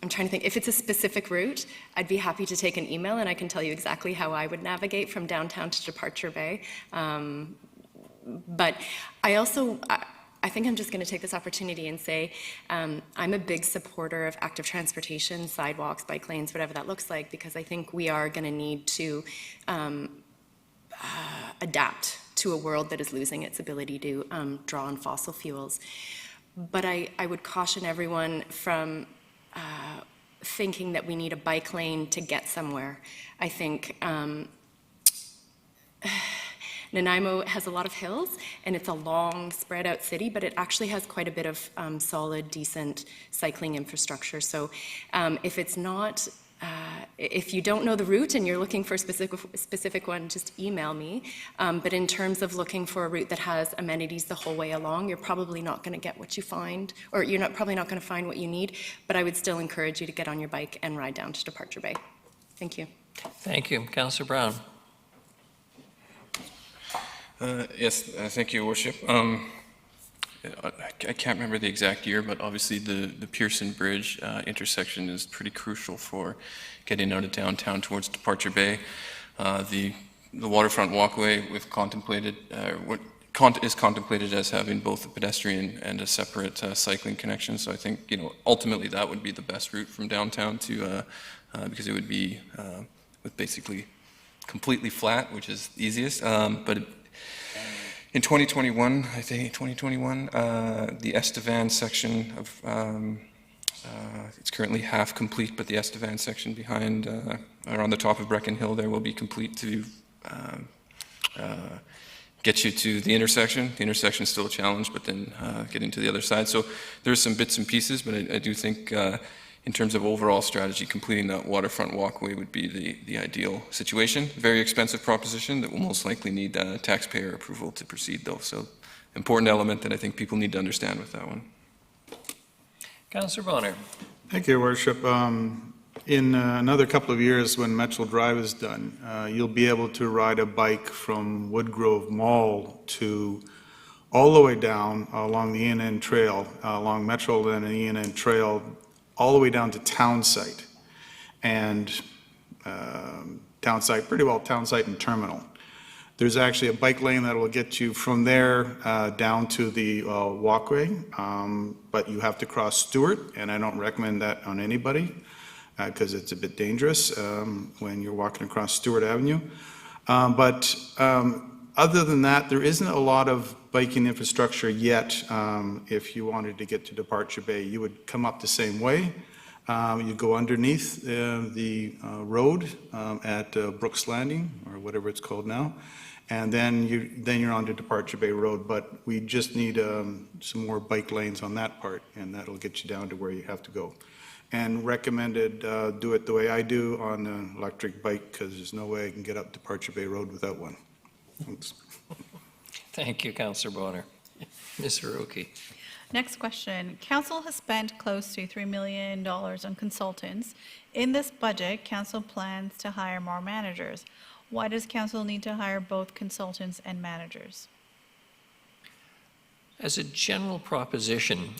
[SPEAKER 7] I'm trying to think, if it's a specific route, I'd be happy to take an email and I can tell you exactly how I would navigate from downtown to Departure Bay. But I think I'm just going to take this opportunity and say I'm a big supporter of active transportation, sidewalks, bike lanes, whatever that looks like, because I think we are going to need to adapt to a world that is losing its ability to draw on fossil fuels. But I would caution everyone from thinking that we need a bike lane to get somewhere. I think Nanaimo has a lot of hills, and it's a long, spread-out city, but it actually has quite a bit of solid, decent cycling infrastructure. So if it's not, if you don't know the route and you're looking for a specific one, just email me. But in terms of looking for a route that has amenities the whole way along, you're probably not going to get what you find, or you're probably not going to find what you need. But I would still encourage you to get on your bike and ride down to Departure Bay. Thank you.
[SPEAKER 1] Thank you. Councillor Brown.
[SPEAKER 6] Yes, thank you, Your Worship. I can't remember the exact year, but obviously the Pearson Bridge intersection is pretty crucial for getting out of downtown towards Departure Bay. The waterfront walkway is contemplated as having both a pedestrian and a separate cycling connection. So I think, ultimately that would be the best route from downtown to, because it would be with basically completely flat, which is easiest. But in 2021, the Estevan section of, it's currently half complete, but the Estevan section behind, or on the top of Brecon Hill there will be complete to get you to the intersection. The intersection is still a challenge, but then getting to the other side. So there's some bits and pieces, but I do think in terms of overall strategy, completing that waterfront walkway would be the ideal situation. Very expensive proposition that will most likely need taxpayer approval to proceed, though. So important element that I think people need to understand with that one.
[SPEAKER 1] Councillor Bonner.
[SPEAKER 9] Thank you, Your Worship. In another couple of years, when Metro Drive is done, you'll be able to ride a bike from Woodgrove Mall to all the way down along the ENN Trail, along Metro and the ENN Trail, all the way down to Townsite. And Townsite, pretty well Townsite and Terminal. There's actually a bike lane that will get you from there down to the walkway, but you have to cross Stewart, and I don't recommend that on anybody because it's a bit dangerous when you're walking across Stewart Avenue. But other than that, there isn't a lot of biking infrastructure yet. If you wanted to get to Departure Bay, you would come up the same way. You go underneath the road at Brooks Landing, or whatever it's called now, and then you're on to Departure Bay Road. But we just need some more bike lanes on that part, and that'll get you down to where you have to go. And recommended do it the way I do on an electric bike, because there's no way I can get up Departure Bay Road without one. Thanks.
[SPEAKER 1] Thank you, Councillor Bonner. Ms. Hiroki.
[SPEAKER 3] Next question. Council has spent close to $3 million on consultants. In this budget, council plans to hire more managers. Why does council need to hire both consultants and managers?
[SPEAKER 1] As a general proposition,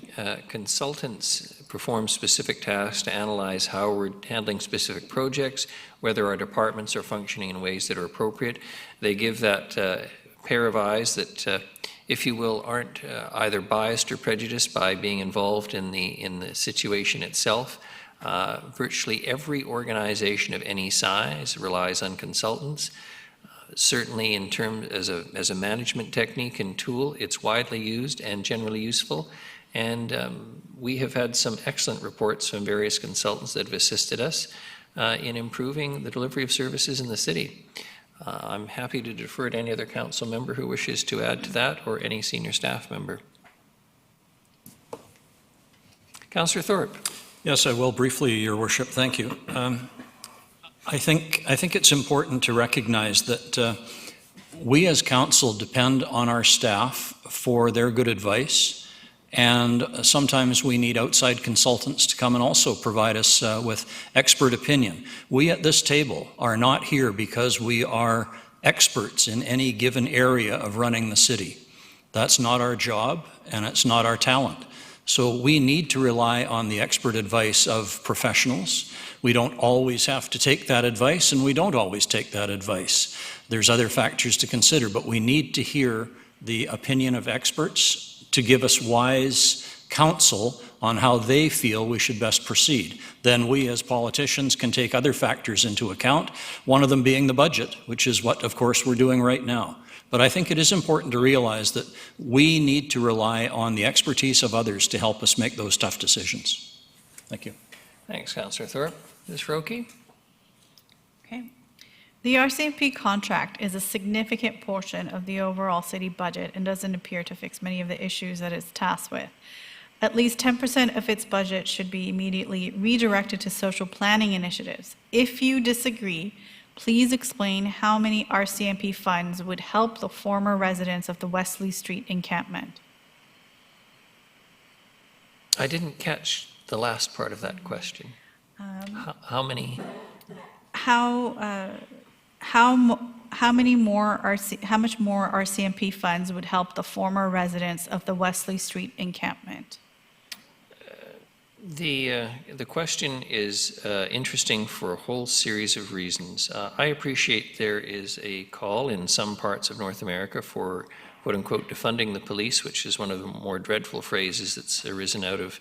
[SPEAKER 1] consultants perform specific tasks to analyze how we're handling specific projects, whether our departments are functioning in ways that are appropriate. They give that pair of eyes that, if you will, aren't either biased or prejudiced by being involved in the situation itself. Virtually every organization of any size relies on consultants. Certainly in terms as a management technique and tool, it's widely used and generally useful. And we have had some excellent reports from various consultants that have assisted us in improving the delivery of services in the city. I'm happy to defer to any other council member who wishes to add to that, or any senior staff member. Councillor Thorpe.
[SPEAKER 4] Yes, I will briefly, Your Worship. Thank you. I think it's important to recognize that we as council depend on our staff for their good advice, and sometimes we need outside consultants to come and also provide us with expert opinion. We at this table are not here because we are experts in any given area of running the city. That's not our job, and it's not our talent. So we need to rely on the expert advice of professionals. We don't always have to take that advice, and we don't always take that advice. There's other factors to consider, but we need to hear the opinion of experts to give us wise counsel on how they feel we should best proceed. Then we as politicians can take other factors into account, one of them being the budget, which is what, of course, we're doing right now. But I think it is important to realize that we need to rely on the expertise of others to help us make those tough decisions. Thank you.
[SPEAKER 1] Thanks, Councillor Thorpe. Ms. Roque?
[SPEAKER 3] Okay. The RCMP contract is a significant portion of the overall city budget and doesn't appear to fix many of the issues that it's tasked with. At least 10% of its budget should be immediately redirected to social planning initiatives. If you disagree, please explain how many RCMP funds would help the former residents of the Wesley Street encampment.
[SPEAKER 1] I didn't catch the last part of that question. How many?
[SPEAKER 3] How much more RCMP funds would help the former residents of the Wesley Street encampment?
[SPEAKER 1] The question is interesting for a whole series of reasons. I appreciate there is a call in some parts of North America for quote-unquote defunding the police, which is one of the more dreadful phrases that's arisen out of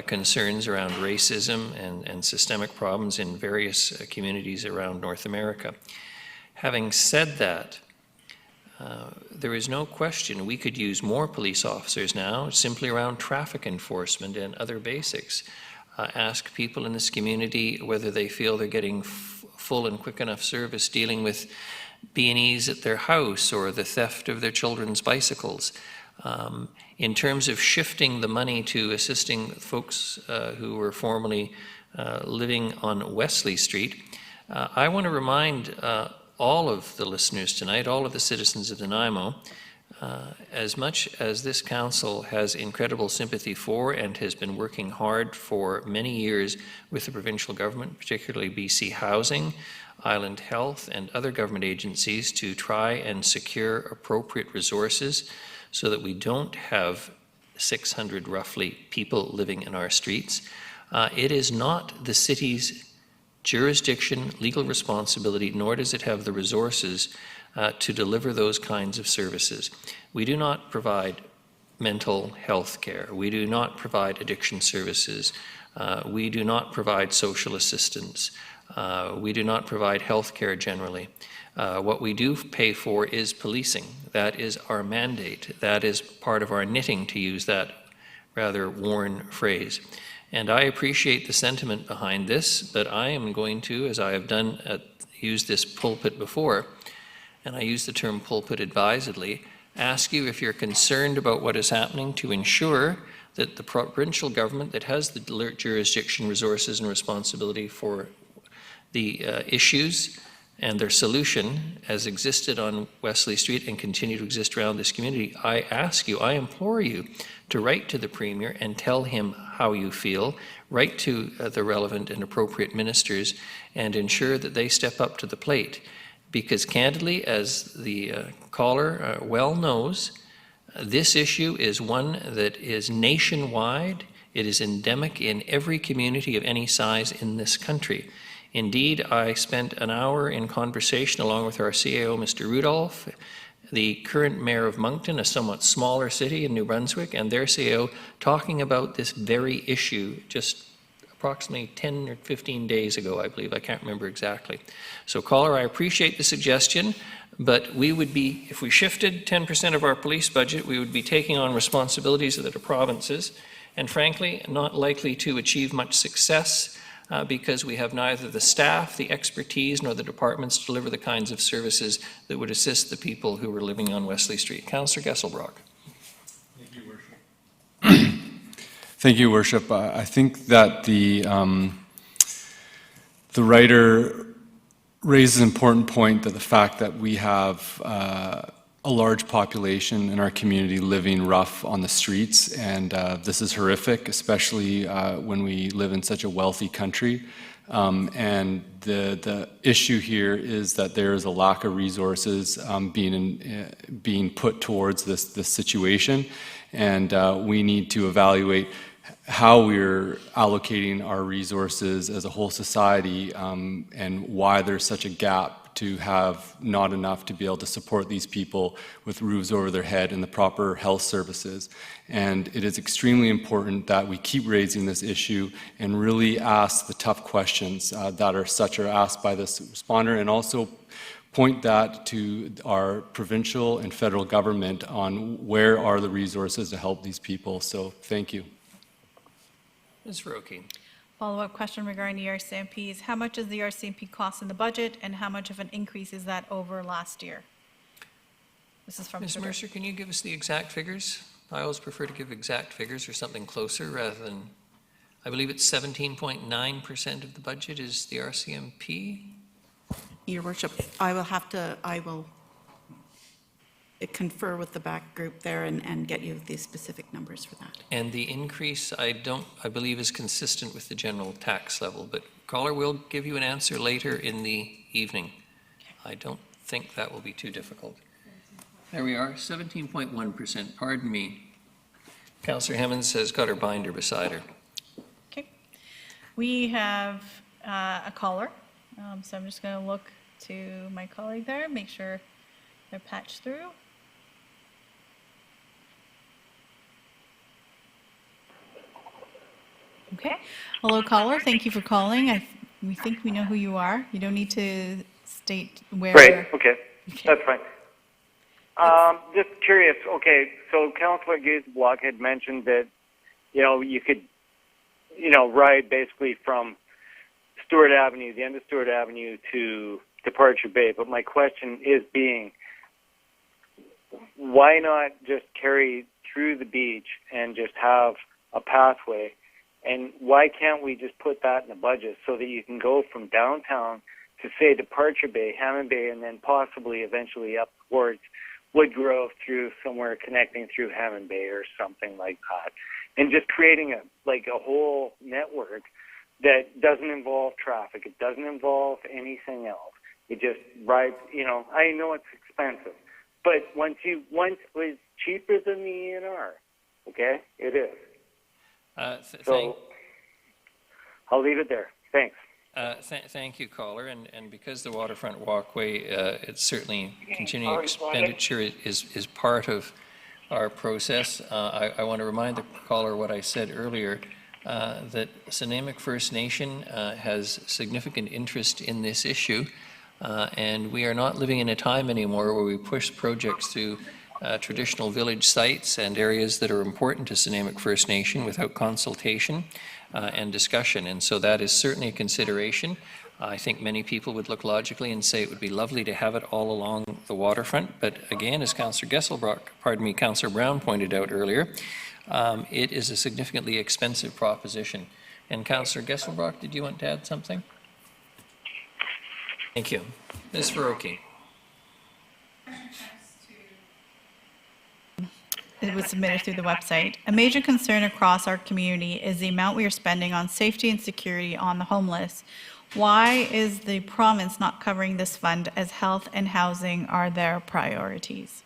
[SPEAKER 1] concerns around racism and systemic problems in various communities around North America. Having said that, there is no question we could use more police officers now simply around traffic enforcement and other basics. Ask people in this community whether they feel they're getting full and quick enough service dealing with B&Es at their house or the theft of their children's bicycles. In terms of shifting the money to assisting folks who were formerly living on Wesley Street, I want to remind all of the listeners tonight, all of the citizens of Nanaimo, as much as this council has incredible sympathy for and has been working hard for many years with the provincial government, particularly BC Housing, Island Health, and other government agencies to try and secure appropriate resources so that we don't have 600 roughly people living in our streets. It is not the city's jurisdiction, legal responsibility, nor does it have the resources to deliver those kinds of services. We do not provide mental health care. We do not provide addiction services. We do not provide social assistance. We do not provide health care generally. What we do pay for is policing. That is our mandate. That is part of our knitting, to use that rather worn phrase. And I appreciate the sentiment behind this, but I am going to, as I have done, use this pulpit before, and I use the term pulpit advisedly, ask you if you're concerned about what is happening to ensure that the provincial government that has the jurisdiction, resources, and responsibility for the issues and their solution as existed on Wesley Street and continue to exist around this community, I ask you, I implore you to write to the Premier and tell him how you feel, write to the relevant and appropriate ministers, and ensure that they step up to the plate. Because candidly, as the caller well knows, This issue is one that is nationwide. It is endemic in every community of any size in this country. Indeed, I spent an hour in conversation along with our CAO, Mr. Rudolph, the current mayor of Moncton, a somewhat smaller city in New Brunswick, and their CAO talking about this very issue just approximately 10 or 15 days ago, I believe. I can't remember exactly. So, caller, I appreciate the suggestion, but we would be, if we shifted 10% of our police budget, we would be taking on responsibilities that are provinces, and frankly, not likely to achieve much success because we have neither the staff, the expertise, nor the departments to deliver the kinds of services that would assist the people who are living on Wesley Street. Councillor Gesselbrock.
[SPEAKER 5] Thank you, Worship. Thank you, Worship. I think that the writer raises an important point, that the fact that we have a large population in our community living rough on the streets, and this is horrific, especially when we live in such a wealthy country. And the issue here is that there is a lack of resources being put towards this situation, and we need to evaluate how we're allocating our resources as a whole society, and why there's such a gap to have not enough to be able to support these people with roofs over their head and the proper health services. And it is extremely important that we keep raising this issue and really ask the tough questions that are asked by this responder, and also point that to our provincial and federal government on where are the resources to help these people. So thank you.
[SPEAKER 1] Ms. Roque.
[SPEAKER 3] Follow-up question regarding the RCMPs. How much does the RCMP cost in the budget, and how much of an increase is that over last year? This is from
[SPEAKER 1] Ms.
[SPEAKER 3] Twitter.
[SPEAKER 1] Mercer, can you give us the exact figures? I always prefer to give exact figures or something closer rather than, I believe it's 17.9% of the budget is the RCMP.
[SPEAKER 13] Your Worship, I will confer with the back group there and get you the specific numbers for that.
[SPEAKER 1] And the increase, I believe is consistent with the general tax level, but caller, will give you an answer later in the evening. I don't think that will be too difficult. There we are, 17.1%, pardon me. Councillor Hemmons has got her binder beside her.
[SPEAKER 3] Okay. We have a caller, so I'm just going to look to my colleague there, make sure they're patched through. Okay. Hello, caller. Thank you for calling. We think we know who you are. You don't need to state where.
[SPEAKER 10] Great, okay, that's fine. Just curious, okay, so Councillor Gesselbrock had mentioned that, you could, ride basically from Stewart Avenue, the end of Stewart Avenue to Departure Bay, but my question is why not just carry through the beach and just have a pathway? And why can't we just put that in the budget so that you can go from downtown to, say, Departure Bay, Hammond Bay, and then possibly eventually up towards Woodgrove through somewhere connecting through Hammond Bay or something like that, and just creating a whole network that doesn't involve traffic, it doesn't involve anything else. It just rides, I know it's expensive, but once it's cheaper than the ENR, okay, it is. So I'll leave it there. Thanks.
[SPEAKER 1] Thank you, caller. And because the waterfront walkway, it's certainly continuing expenditure is part of our process. I want to remind the caller what I said earlier, that Snuneymuxw First Nation has significant interest in this issue, and we are not living in a time anymore where we push projects through traditional village sites and areas that are important to Snuneymuxw First Nation without consultation and discussion. And so that is certainly a consideration. I think many people would look logically and say it would be lovely to have it all along the waterfront. But again, as Councillor Brown pointed out earlier, it is a significantly expensive proposition. And Councillor Gesselbrock, did you want to add something? Thank you. Ms. Verroki.
[SPEAKER 3] It was submitted through the website. A major concern across our community is the amount we are spending on safety and security on the homeless. Why is the province not covering this fund as health and housing are their priorities?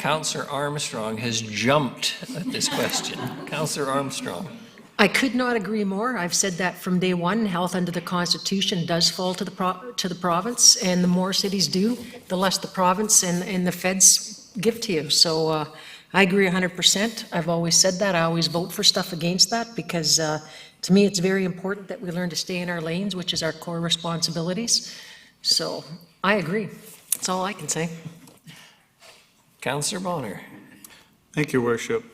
[SPEAKER 1] Councillor Armstrong has jumped at this question. Councillor Armstrong.
[SPEAKER 8] I could not agree more. I've said that from day one. Health under the Constitution does fall to the province, and the more cities do, the less the province and the feds give to you. So I agree 100%. I've always said that. I always vote for stuff against that because to me it's very important that we learn to stay in our lanes, which is our core responsibilities. So I agree. That's all I can say.
[SPEAKER 1] Councillor Bonner.
[SPEAKER 9] Thank you, Worship.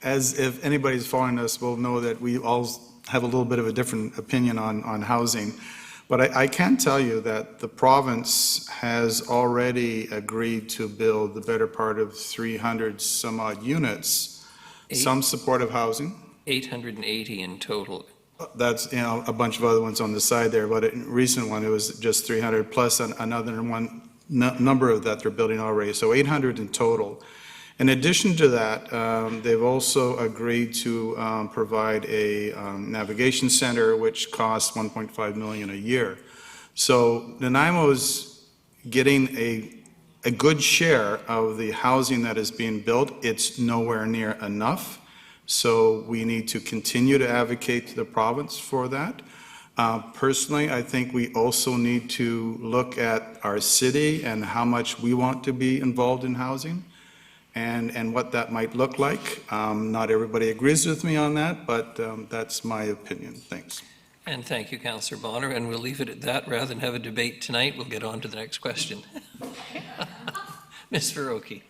[SPEAKER 9] As if anybody's following us will know that we all have a little bit of a different opinion on housing. But I can tell you that the province has already agreed to build the better part of 300 some odd units, some supportive housing.
[SPEAKER 1] 880 in total.
[SPEAKER 9] That's, a bunch of other ones on the side there, but in recent one, it was just 300 plus another one, number of that they're building already, so 800 in total. In addition to that, they've also agreed to provide a navigation center, which costs $1.5 million a year. So Nanaimo's getting a good share of the housing that is being built. It's nowhere near enough. So we need to continue to advocate to the province for that. Personally, I think we also need to look at our city and how much we want to be involved in housing and what that might look like. Not everybody agrees with me on that, but that's my opinion. Thanks.
[SPEAKER 1] And thank you, Councillor Bonner, and we'll leave it at that. Rather than have a debate tonight, we'll get on to the next question. Ms. Verocchi.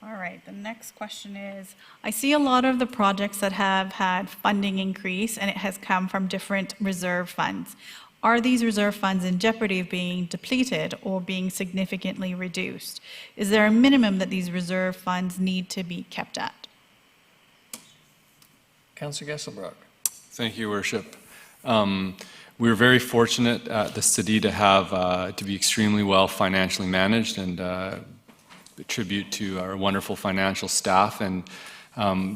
[SPEAKER 3] All right, the next question is, I see a lot of the projects that have had funding increase and it has come from different reserve funds. Are these reserve funds in jeopardy of being depleted or being significantly reduced? Is there a minimum that these reserve funds need to be kept at?
[SPEAKER 1] Councillor Gesselbrock.
[SPEAKER 5] Thank you, Worship. We're very fortunate at the city to have to be extremely well financially managed, and a tribute to our wonderful financial staff. And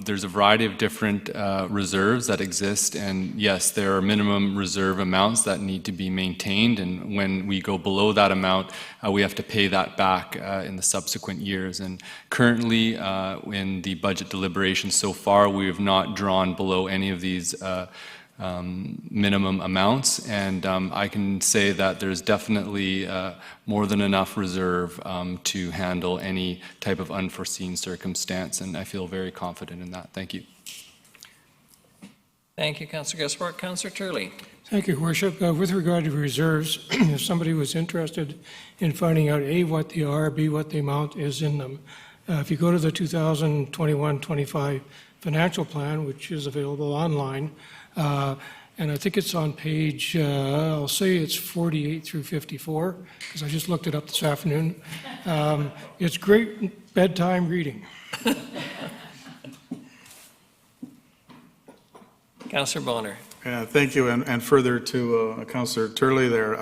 [SPEAKER 5] there's a variety of different reserves that exist, and yes, there are minimum reserve amounts that need to be maintained, and when we go below that amount, we have to pay that back in the subsequent years. And currently, in the budget deliberations so far, we have not drawn below any of these minimum amounts, and I can say that there's definitely more than enough reserve to handle any type of unforeseen circumstance, and I feel very confident in that. Thank you.
[SPEAKER 1] Thank you, Councillor Gesselbrock. Councillor Turley.
[SPEAKER 14] Thank you, Worship. With regard to reserves, if somebody was interested in finding out A, what they are, B, what the amount is in them, if you go to the 2021-25 financial plan, which is available online, and I think it's on page, I'll say it's 48 through 54, because I just looked it up this afternoon. It's great bedtime reading.
[SPEAKER 1] Councillor Bonner.
[SPEAKER 9] Thank you, and further to Councillor Turley there,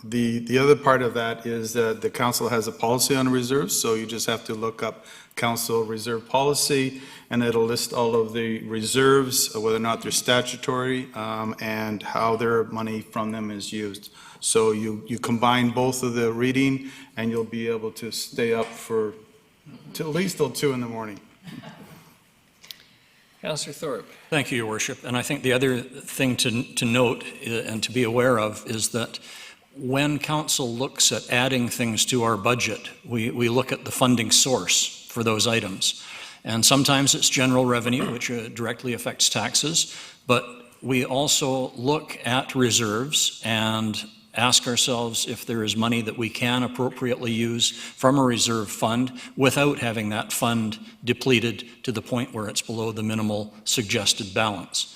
[SPEAKER 9] the other part of that is that the council has a policy on reserves, so you just have to look up council reserve policy, and it'll list all of the reserves, whether or not they're statutory, and how their money from them is used. So you combine both of the reading, and you'll be able to stay up for at least till 2 in the morning.
[SPEAKER 1] Councillor Thorpe.
[SPEAKER 4] Thank you, Your Worship. And I think the other thing to note and to be aware of is that when council looks at adding things to our budget, we look at the funding source for those items. And sometimes it's general revenue, which directly affects taxes, but we also look at reserves and ask ourselves if there is money that we can appropriately use from a reserve fund without having that fund depleted to the point where it's below the minimal suggested balance.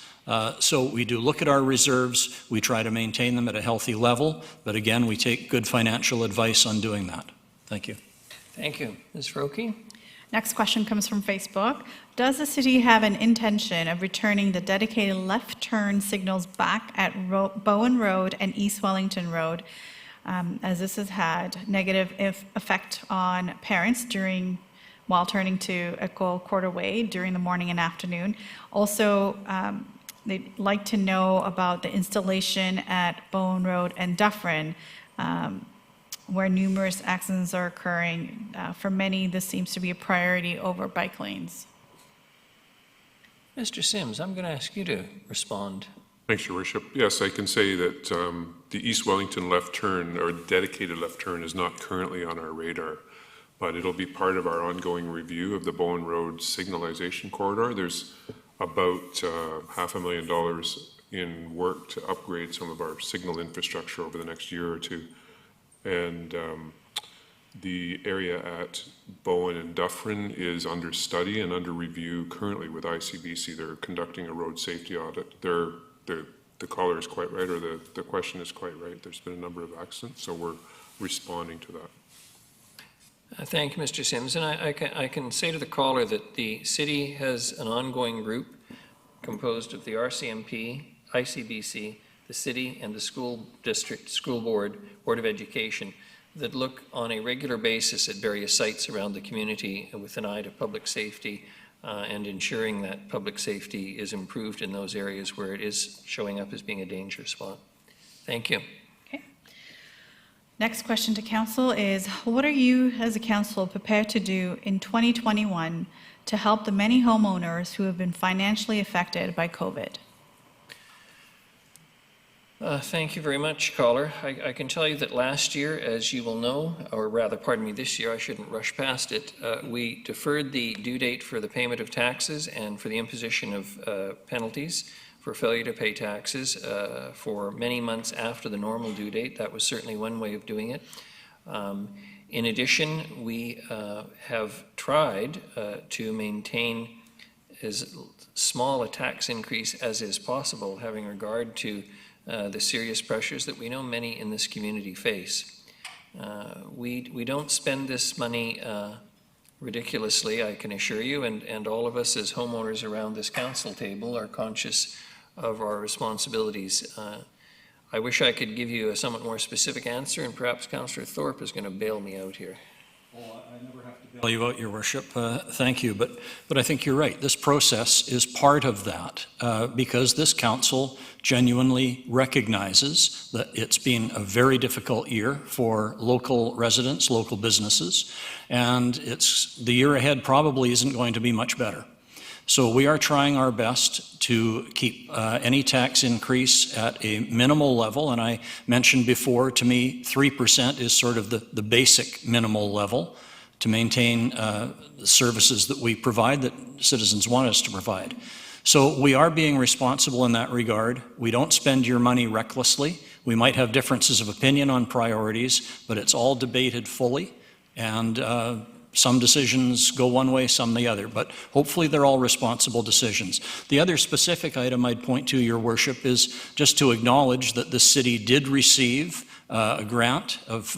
[SPEAKER 4] So we do look at our reserves, we try to maintain them at a healthy level, but again, we take good financial advice on doing that. Thank you.
[SPEAKER 1] Thank you. Ms. Verocchi.
[SPEAKER 3] Next question comes from Facebook. Does the city have an intention of returning the dedicated left turn signals back at Bowen Road and East Wellington Road, as this has had negative effect on parents while turning to Ecole Quarter Way during the morning and afternoon? Also, they'd like to know about the installation at Bowen Road and Dufferin where numerous accidents are occurring. For many, this seems to be a priority over bike lanes.
[SPEAKER 1] Mr. Sims, I'm going to ask you to respond.
[SPEAKER 11] Thanks, Your Worship. Yes, I can say that the East Wellington left turn, or dedicated left turn, is not currently on our radar, but it'll be part of our ongoing review of the Bowen Road signalization corridor. There's about $500,000 in work to upgrade some of our signal infrastructure over the next year or two. And the area at Bowen and Dufferin is under study and under review currently with ICBC. They're conducting a road safety audit. The caller is quite right, or the question is quite right. There's been a number of accidents, so we're responding to that.
[SPEAKER 1] Thank you, Mr. Sims. And I can say to the caller that the city has an ongoing group composed of the RCMP, ICBC, the city, and the school district, school board, Board of Education, that look on a regular basis at various sites around the community with an eye to public safety and ensuring that public safety is improved in those areas where it is showing up as being a danger spot. Thank you.
[SPEAKER 3] Okay. Next question to council is, what are you as a council prepared to do in 2021 to help the many homeowners who have been financially affected by COVID?
[SPEAKER 1] Thank you very much, caller. I can tell you that last year, as you will know, or rather, pardon me, this year, I shouldn't rush past it, we deferred the due date for the payment of taxes and for the imposition of penalties for failure to pay taxes for many months after the normal due date. That was certainly one way of doing it. In addition, we have tried to maintain as small a tax increase as is possible, having regard to the serious pressures that we know many in this community face. We don't spend this money ridiculously, I can assure you, and all of us as homeowners around this council table are conscious of our responsibilities. I wish I could give you a somewhat more specific answer, and perhaps Councillor Thorpe is going to bail me out here.
[SPEAKER 4] Well, I never have to bail you out, Your Worship. Thank you. But I think you're right. This process is part of that because this council genuinely recognizes that it's been a very difficult year for local residents, local businesses, and the year ahead probably isn't going to be much better. So we are trying our best to keep any tax increase at a minimal level, and I mentioned before, to me, 3% is sort of the basic minimal level to maintain the services that we provide, that citizens want us to provide. So we are being responsible in that regard. We don't spend your money recklessly. We might have differences of opinion on priorities, but it's all debated fully, and some decisions go one way, some the other, but hopefully they're all responsible decisions. The other specific item I'd point to, Your Worship, is just to acknowledge that the city did receive a grant of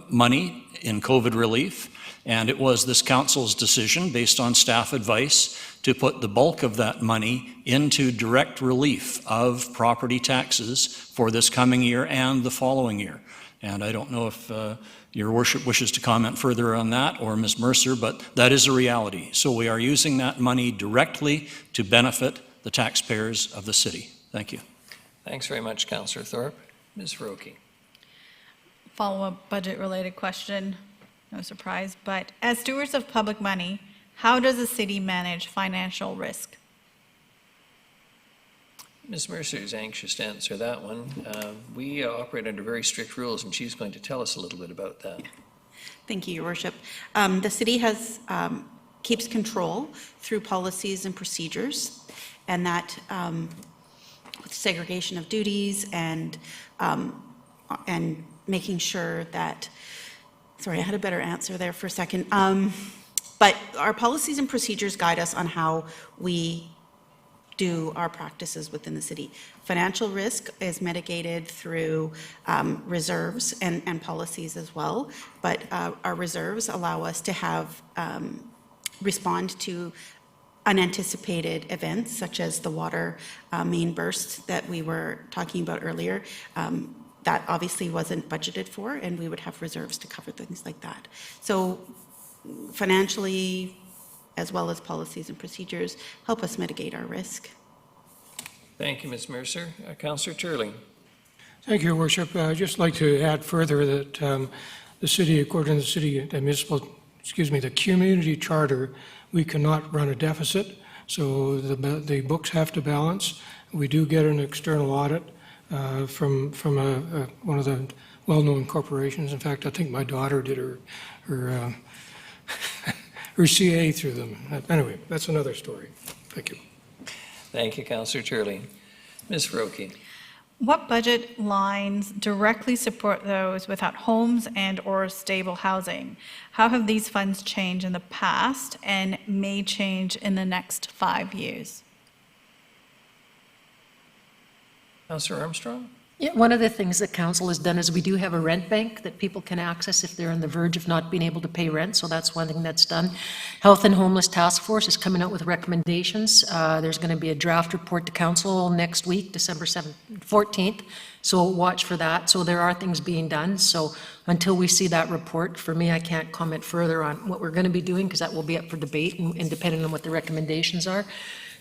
[SPEAKER 4] money in COVID relief, and it was this council's decision, based on staff advice, to put the bulk of that money into direct relief of property taxes for this coming year and the following year. And I don't know if Your Worship wishes to comment further on that, or Ms. Mercer, but that is a reality. So we are using that money directly to benefit the taxpayers of the city. Thank you.
[SPEAKER 1] Thanks very much, Councillor Thorpe. Ms. Roque.
[SPEAKER 3] Follow-up budget-related question, no surprise, but as stewards of public money, how does the city manage financial risk?
[SPEAKER 1] Ms. Mercer is anxious to answer that one. We operate under very strict rules, and she's going to tell us a little bit about that.
[SPEAKER 13] Thank you, Your Worship. The city keeps control through policies and procedures, and that with segregation of duties and making sure that, sorry, I had a better answer there for a second. But our policies and procedures guide us on how we do our practices within the city. Financial risk is mitigated through reserves and policies as well, but our reserves allow us to have respond to unanticipated events such as the water main burst that we were talking about earlier. That obviously wasn't budgeted for, and we would have reserves to cover things like that. So financially, as well as policies and procedures, help us mitigate our risk.
[SPEAKER 1] Thank you, Ms. Mercer. Councillor Turling.
[SPEAKER 14] Thank you, Your Worship. I'd just like to add further that the city, according to the city, the municipal, the community charter, we cannot run a deficit, so the books have to balance. We do get an external audit from one of the well-known corporations. In fact, I think my daughter did her CA through them. Anyway, that's another story. Thank you.
[SPEAKER 1] Thank you, Councillor Turley. Ms. Roque.
[SPEAKER 3] What budget lines directly support those without homes and/or stable housing? How have these funds changed in the past and may change in the next 5 years?
[SPEAKER 1] Councillor Armstrong?
[SPEAKER 8] Yeah, one of the things that council has done is we do have a rent bank that people can access if they're on the verge of not being able to pay rent, so that's one thing that's done. Health and Homeless Task Force is coming out with recommendations. There's going to be a draft report to council next week, December 14th, so watch for that. So there are things being done, so until we see that report, for me, I can't comment further on what we're going to be doing because that will be up for debate and depending on what the recommendations are.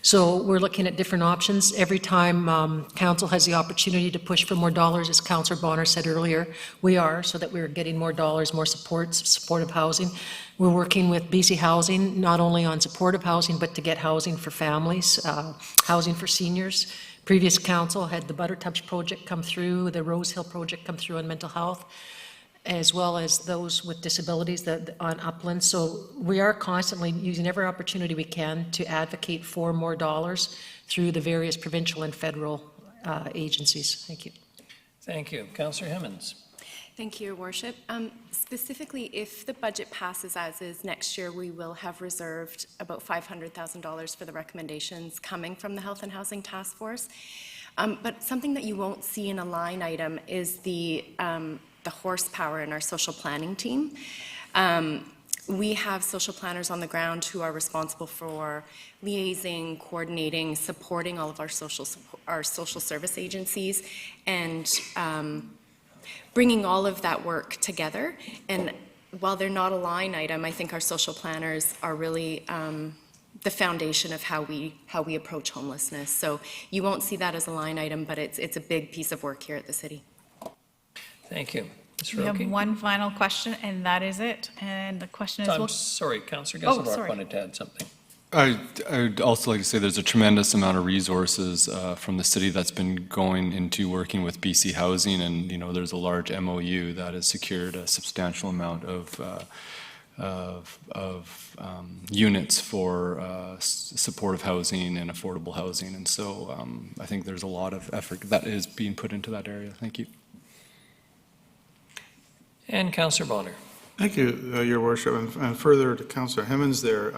[SPEAKER 8] So we're looking at different options. Every time council has the opportunity to push for more dollars, as Councillor Bonner said earlier, we are, so that we're getting more dollars, more supportive housing. We're working with BC Housing, not only on supportive housing, but to get housing for families, housing for seniors. Previous council had the Buttertouch project come through, the Rose Hill project come through on mental health, as well as those with disabilities on Upland. So we are constantly using every opportunity we can to advocate for more dollars through the various provincial and federal agencies. Thank you.
[SPEAKER 1] Thank you. Councillor Hemmons.
[SPEAKER 7] Thank you, Your Worship. Specifically, if the budget passes as is next year, we will have reserved about $500,000 for the recommendations coming from the Health and Housing Task Force. But something that you won't see in a line item is the horsepower in our social planning team. We have social planners on the ground who are responsible for liaising, coordinating, supporting all of our social service agencies, and bringing all of that work together. And while they're not a line item, I think our social planners are really the foundation of how we approach homelessness. So you won't see that as a line item, but it's a big piece of work here at the city.
[SPEAKER 1] Thank you. Ms.
[SPEAKER 3] We have
[SPEAKER 1] Roque?
[SPEAKER 3] one final question, and that is it. And the question is...
[SPEAKER 1] I'm sorry, Councillor Gesselbach wanted to add something.
[SPEAKER 5] I'd also like to say there's a tremendous amount of resources from the city that's been going into working with BC Housing, and there's a large MOU that has secured a substantial amount of units for supportive housing and affordable housing, and so I think there's a lot of effort that is being put into that area. Thank you.
[SPEAKER 1] And Councillor Bonner.
[SPEAKER 9] Thank you, Your Worship, and further to Councillor Hemmons there.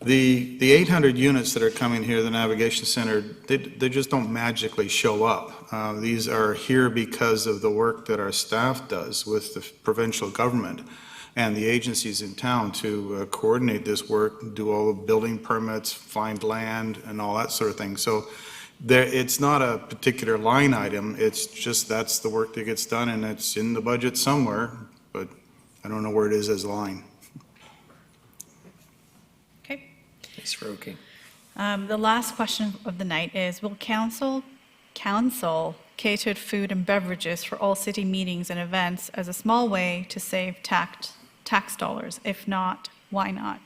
[SPEAKER 9] The 800 units that are coming here, the Navigation Center, they just don't magically show up. These are here because of the work that our staff does with the provincial government and the agencies in town to coordinate this work, do all the building permits, find land, and all that sort of thing. So it's not a particular line item, it's just that's the work that gets done, and it's in the budget somewhere, but I don't know where it is as a line.
[SPEAKER 3] Okay.
[SPEAKER 1] Ms. Roque.
[SPEAKER 3] The last question of the night is, will council catered food and beverages for all city meetings and events as a small way to save tax dollars? If not, why not?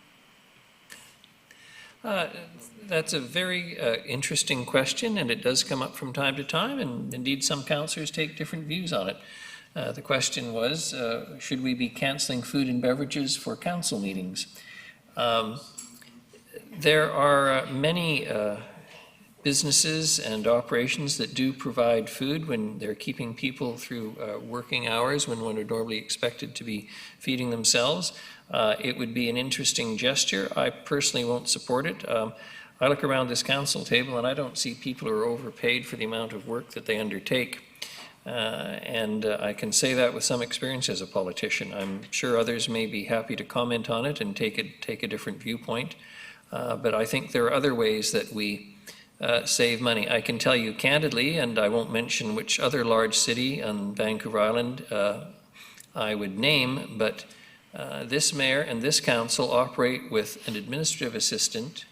[SPEAKER 1] That's a very interesting question, and it does come up from time to time, and indeed some councillors take different views on it. The question was, should we be cancelling food and beverages for council meetings? There are many businesses and operations that do provide food when they're keeping people through working hours when one are normally expected to be feeding themselves. It would be an interesting gesture. I personally won't support it. I look around this council table and I don't see people who are overpaid for the amount of work that they undertake. And I can say that with some experience as a politician. I'm sure others may be happy to comment on it and take a different viewpoint. But I think there are other ways that we save money. I can tell you candidly, and I won't mention which other large city on Vancouver Island I would name, but this mayor and this council operate with an administrative assistant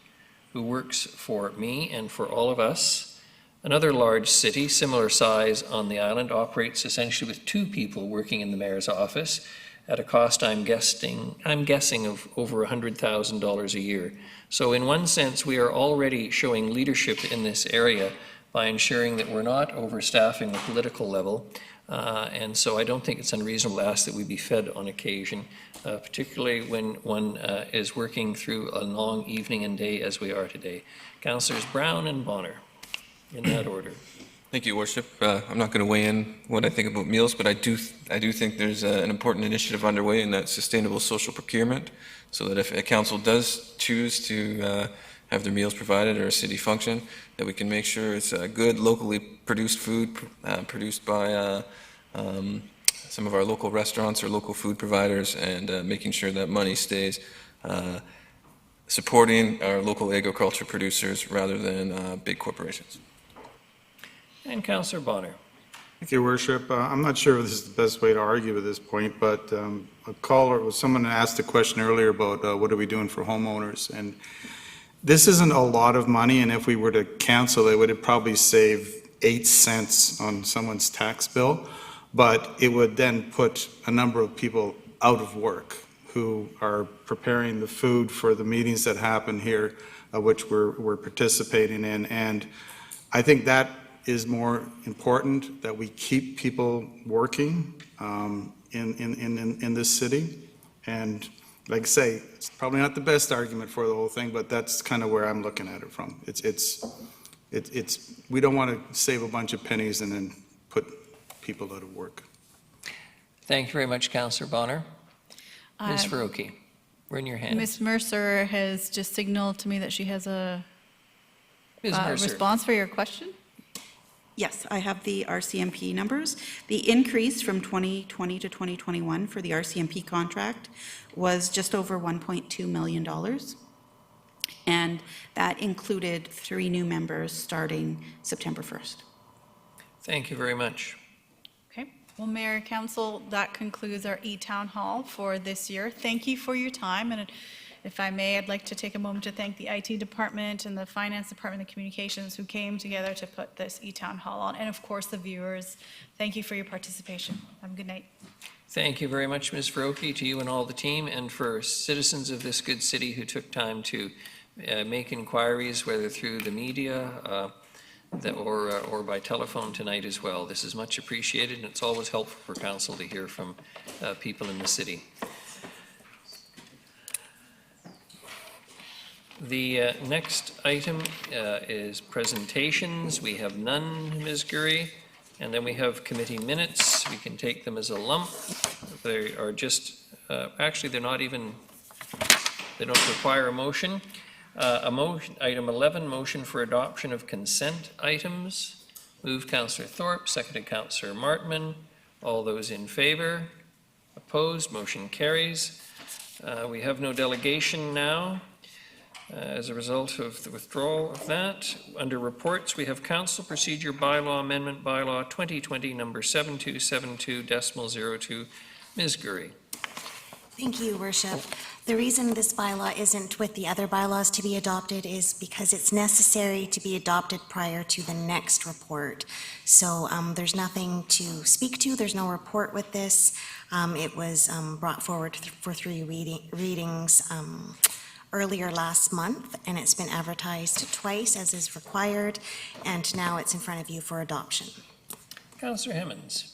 [SPEAKER 1] who works for me and for all of us Another large city, similar size on the island, operates essentially with 2 people working in the mayor's office at a cost I'm guessing of over $100,000 a year. So in one sense, we are already showing leadership in this area by ensuring that we're not overstaffing the political level. And so I don't think it's unreasonable to ask that we be fed on occasion, particularly when one is working through a long evening and day as we are today. Councillors Brown and Bonner, in that order.
[SPEAKER 6] Thank you, Worship. I'm not going to weigh in what I think about meals, but I do think there's an important initiative underway in that sustainable social procurement, so that if a council does choose to have their meals provided or a city function, that we can make sure it's good locally produced food produced by some of our local restaurants or local food providers, and making sure that money stays supporting our local agriculture producers rather than big corporations.
[SPEAKER 1] And Councillor Bonner.
[SPEAKER 9] Thank you, Worship. I'm not sure if this is the best way to argue at this point, but someone asked a question earlier about what are we doing for homeowners, and this isn't a lot of money, and if we were to cancel it, would it probably save 8 cents on someone's tax bill, but it would then put a number of people out of work who are preparing the food for the meetings that happen here, which we're participating in, and I think that is more important, that we keep people working in this city. And like I say, it's probably not the best argument for the whole thing, but that's kind of where I'm looking at it from. We don't want to save a bunch of pennies and then put people out of work.
[SPEAKER 1] Thank you very much, Councillor Bonner. Ms. Faruqi, we're in your hands.
[SPEAKER 3] Ms. Mercer has just signaled to me that she has a
[SPEAKER 1] Ms. Mercer.
[SPEAKER 3] response for your question.
[SPEAKER 13] Yes, I have the RCMP numbers. The increase from 2020 to 2021 for the RCMP contract was just over $1.2 million. And that included 3 new members starting September 1st.
[SPEAKER 1] Thank you very much.
[SPEAKER 3] Okay. Well, Mayor, Council, that concludes our e-town hall for this year. Thank you for your time. And if I may, I'd like to take a moment to thank the IT department and the finance department and the communications who came together to put this e-town hall on, and of course the viewers. Thank you for your participation. Have a good night.
[SPEAKER 1] Thank you very much, Ms. Faruqi, to you and all the team, and for citizens of this good city who took time to make inquiries, whether through the media or by telephone tonight as well. This is much appreciated, and it's always helpful for council to hear from people in the city. The next item is presentations. We have none, Ms. Gurry, and then we have committee minutes. We can take them as a lump. They are just, actually, they don't require a motion. Item 11, motion for adoption of consent items. Moved Councillor Thorpe, seconded Councillor Martman. All those in favor? Opposed? Motion carries. We have no delegation now. As a result of the withdrawal of that, under reports, we have Council Procedure Bylaw Amendment Bylaw 2020 number 7272.02. Ms. Gurry.
[SPEAKER 2] Thank you, Worship. The reason this bylaw isn't with the other bylaws to be adopted is because it's necessary to be adopted prior to the next report. So there's nothing to speak to. There's no report with this. It was brought forward for 3 readings earlier last month, and it's been advertised twice as is required, and now it's in front of you for adoption.
[SPEAKER 1] Councillor Hemmons.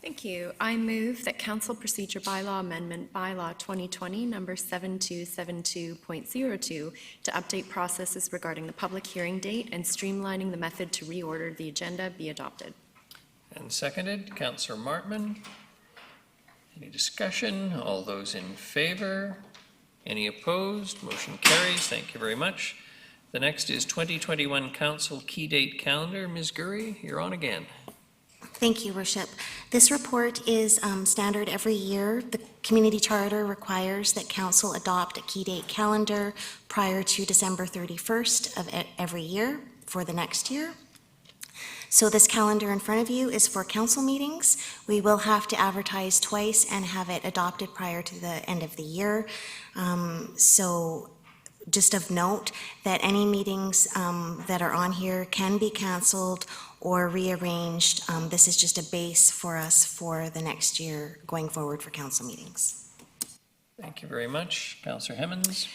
[SPEAKER 7] Thank you. I move that Council Procedure Bylaw Amendment Bylaw 2020 number 7272.02 to update processes regarding the public hearing date and streamlining the method to reorder the agenda be adopted.
[SPEAKER 1] And seconded, Councillor Martman. Any discussion? All those in favor? Any opposed? Motion carries. Thank you very much. The next is 2021 Council Key Date Calendar. Ms. Gurry, you're on again.
[SPEAKER 2] Thank you, Worship. This report is standard every year. The Community Charter requires that Council adopt a key date calendar prior to December 31st of every year for the next year. So this calendar in front of you is for council meetings. We will have to advertise twice and have it adopted prior to the end of the year. So just of note that any meetings that are on here can be canceled or rearranged. This is just a base for us for the next year going forward for council meetings.
[SPEAKER 1] Thank you very much. Councillor Hemmens.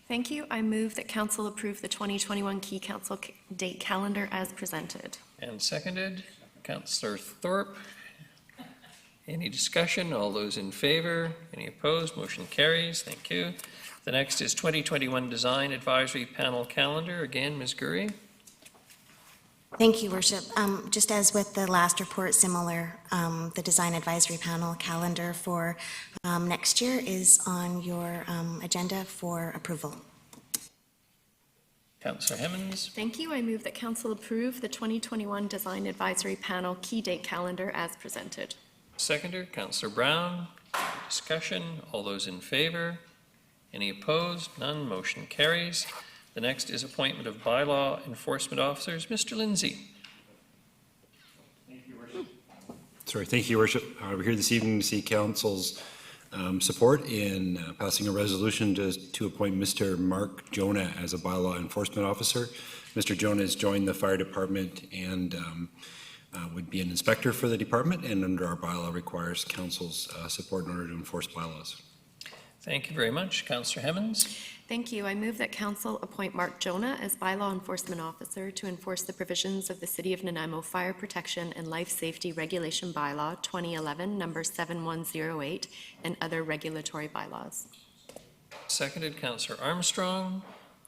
[SPEAKER 7] Thank you. I move that council approve the 2021 key council date calendar as presented.
[SPEAKER 1] And seconded. Councillor Thorpe. Any discussion? All those in favor? Any opposed? Motion carries. Thank you. The next is 2021 Design Advisory Panel Calendar. Again, Ms. Gurry.
[SPEAKER 2] Thank you, Worship. Just as with the last report, similar, the Design Advisory Panel calendar for next year is on your agenda for approval.
[SPEAKER 1] Councillor Hemmens.
[SPEAKER 7] Thank you. I move that council approve the 2021 Design Advisory Panel key date calendar as presented.
[SPEAKER 1] Seconder, Councillor Brown. Discussion. All those in favor? Any opposed? None. Motion carries. The next is appointment of bylaw enforcement officers. Mr. Lindsay.
[SPEAKER 15] Thank you, Your Worship. We're here this evening to see Council's support in passing a resolution to appoint Mr. Mark Jonah as a bylaw enforcement officer. Mr. Jonah has joined the fire department and would be an inspector for the department, and under our bylaw requires Council's support in order to enforce bylaws.
[SPEAKER 1] Thank you very much. Councillor Hemmens.
[SPEAKER 7] Thank you. I move that council appoint Mark Jonah as bylaw enforcement officer to enforce the provisions of the City of Nanaimo Fire Protection and Life Safety Regulation Bylaw 2011, number 7108, and other regulatory bylaws.
[SPEAKER 1] Seconded, Councillor Armstrong.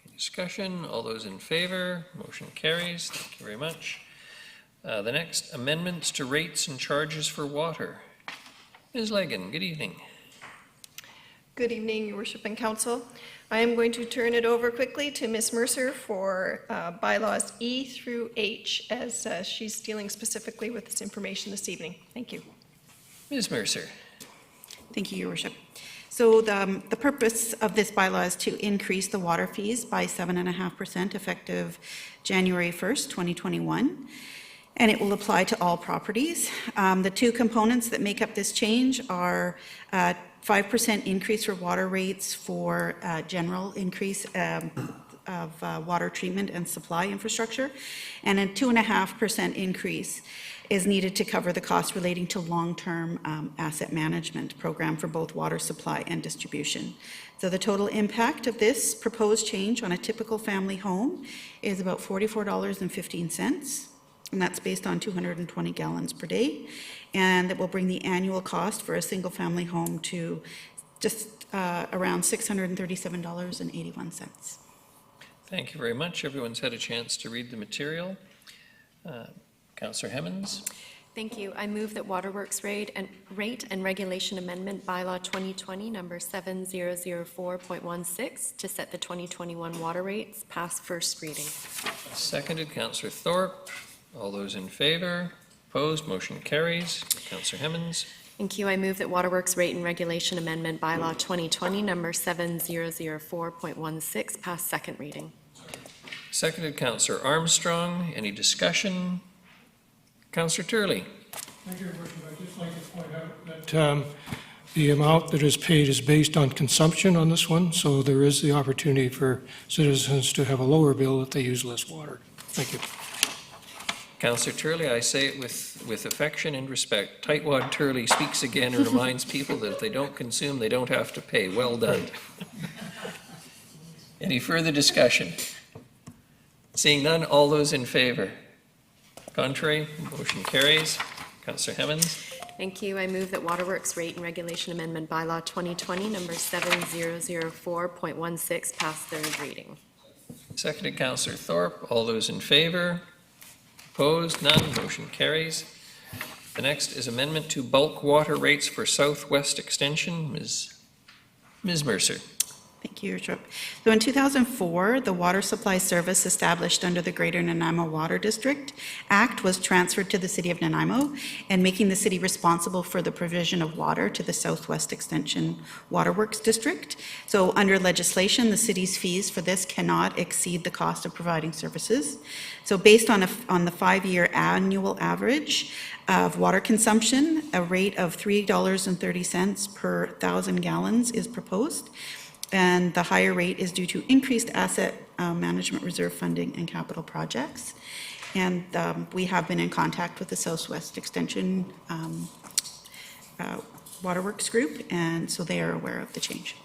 [SPEAKER 1] Any discussion? All those in favor? Motion carries. Thank you very much. The next, amendments to rates and charges for water. Ms. Legan, good evening.
[SPEAKER 16] Good evening, Your Worship and Council. I am going to turn it over quickly to Ms. Mercer for bylaws E through H, as she's dealing specifically with this information this evening. Thank you.
[SPEAKER 1] Ms. Mercer.
[SPEAKER 13] Thank you, Your Worship. So the purpose of this bylaw is to increase the water fees by 7.5% effective January 1st, 2021. And it will apply to all properties. The two components that make up this change are 5% increase for water rates for general increase of water treatment and supply infrastructure, and a 2.5% increase is needed to cover the costs relating to long-term asset management program for both water supply and distribution. So the total impact of this proposed change on a typical family home is about $44.15. And that's based on 220 gallons per day. And that will bring the annual cost for a single family home to just around $637.81.
[SPEAKER 1] Thank you very much. Everyone's had a chance to read the material. Councillor Hemmens.
[SPEAKER 7] Thank you. I move that Waterworks Rate and Regulation Amendment Bylaw 2020, number 7004.16, to set the 2021 water rates pass first reading.
[SPEAKER 1] Seconded, Councillor Thorpe. All those in favor? Opposed? Motion carries. Councillor Hemmens.
[SPEAKER 7] Thank you. I move that Waterworks Rate and Regulation Amendment Bylaw 2020, number 7004.16, pass second reading.
[SPEAKER 1] Seconded, Councillor Armstrong. Any discussion? Councillor Turley.
[SPEAKER 14] Thank you, Your Worship. I'd just like to point out that the amount that is paid is based on consumption on this one, so there is the opportunity for citizens to have a lower bill if they use less water. Thank you.
[SPEAKER 1] Councillor Turley, I say it with affection and respect. Tightwad Turley speaks again and reminds people that if they don't consume, they don't have to pay. Well done. Any further discussion? Seeing none, all those in favor? Contrary, motion carries. Councillor Hemmens.
[SPEAKER 7] Thank you. I move that Waterworks Rate and Regulation Amendment Bylaw 2020, number 7004.16, pass third reading.
[SPEAKER 1] Seconded, Councillor Thorpe. All those in favor? Opposed? None. Motion carries. The next is amendment to bulk water rates for Southwest Extension. Ms. Mercer.
[SPEAKER 13] Thank you, Your Worship. So in 2004, the water supply service established under the Greater Nanaimo Water District Act was transferred to the City of Nanaimo, and making the city responsible for the provision of water to the Southwest Extension Waterworks District. So under legislation, the city's fees for this cannot exceed the cost of providing services. So based on the 5-year annual average of water consumption, a rate of $3.30 per 1,000 gallons is proposed. and the higher rate is due to increased asset management reserve funding and capital projects. And we have been in contact with the Southwest Extension Waterworks Group, and so they are aware of the change.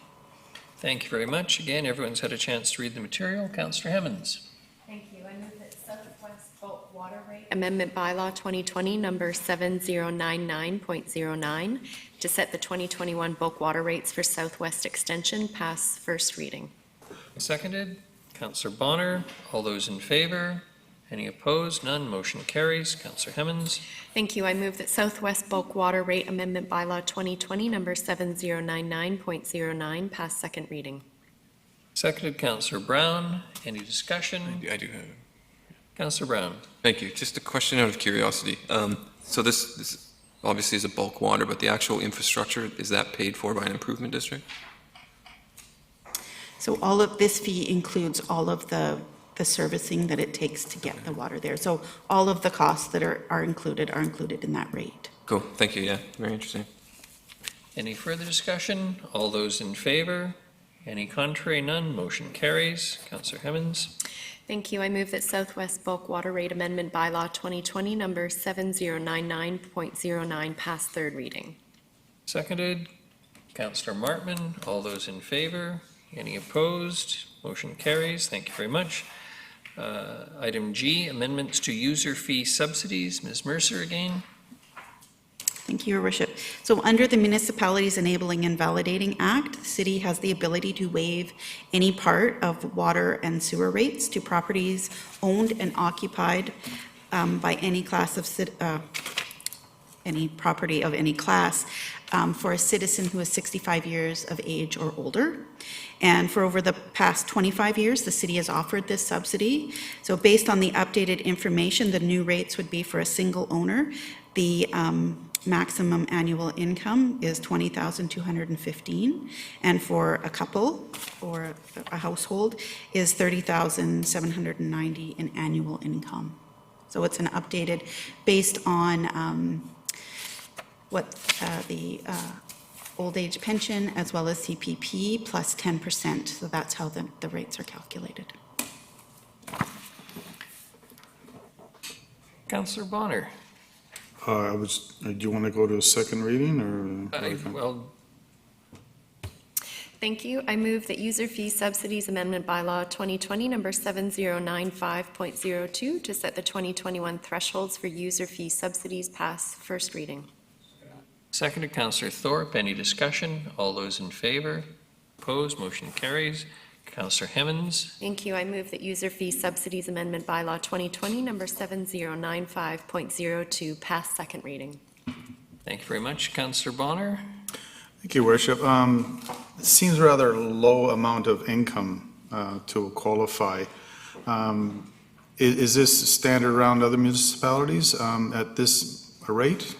[SPEAKER 1] Thank you very much. Again, everyone's had a chance to read the material. Councillor Hemmons.
[SPEAKER 7] Thank you. I move that Southwest Bulk Water Rate Amendment Bylaw 2020, number 7099.09, to set the 2021 bulk water rates for Southwest Extension pass first reading.
[SPEAKER 1] Seconded. Councillor Bonner. All those in favor? Any opposed? None. Motion carries. Councillor Hemmons.
[SPEAKER 7] Thank you. I move that Southwest Bulk Water Rate Amendment Bylaw 2020, number 7099.09, pass second reading.
[SPEAKER 1] Seconded. Councillor Brown. Any discussion?
[SPEAKER 6] I do have it.
[SPEAKER 1] Councillor Brown.
[SPEAKER 6] Thank you. Just a question out of curiosity. So this obviously is a bulk water, but the actual infrastructure, is that paid for by an improvement district?
[SPEAKER 13] So all of this fee includes all of the servicing that it takes to get the water there. So all of the costs that are included in that rate.
[SPEAKER 6] Cool. Thank you. Yeah, very interesting.
[SPEAKER 1] Any further discussion? All those in favor? Any contrary? None. Motion carries. Councillor Hemmons.
[SPEAKER 7] Thank you. I move that Southwest Bulk Water Rate Amendment Bylaw 2020, number 7099.09, pass third reading.
[SPEAKER 1] Seconded. Councillor Martman. All those in favor? Any opposed? Motion carries. Thank you very much. Item G, amendments to user fee subsidies. Ms. Mercer again.
[SPEAKER 13] Thank you, Your Worship. So under the Municipalities Enabling and Validating Act, the city has the ability to waive any part of water and sewer rates to properties owned and occupied by any class of any property of any class for a citizen who is 65 years of age or older. And for over the past 25 years, the city has offered this subsidy. So based on the updated information, the new rates would be for a single owner. The maximum annual income is $20,215, and for a couple or a household is $30,790 in annual income. So it's an updated based on what the old age pension as well as CPP plus 10%. So that's how the rates are calculated.
[SPEAKER 1] Councillor Bonner.
[SPEAKER 9] Do you want to go to a second reading or?
[SPEAKER 1] Well,
[SPEAKER 7] Thank you. I move that User Fee Subsidies Amendment Bylaw 2020, number 7095.02, to set the 2021 thresholds for user fee subsidies pass first reading.
[SPEAKER 1] seconded. Councillor Thorpe. Any discussion? All those in favor? Opposed? Motion carries. Councillor Hemmons.
[SPEAKER 7] Thank you. I move that User Fee Subsidies Amendment Bylaw 2020, number 7095.02, pass second reading.
[SPEAKER 1] Thank you very much. Councillor Bonner.
[SPEAKER 9] Thank you, Worship. It seems rather low amount of income to qualify. Is this standard around other municipalities at this rate?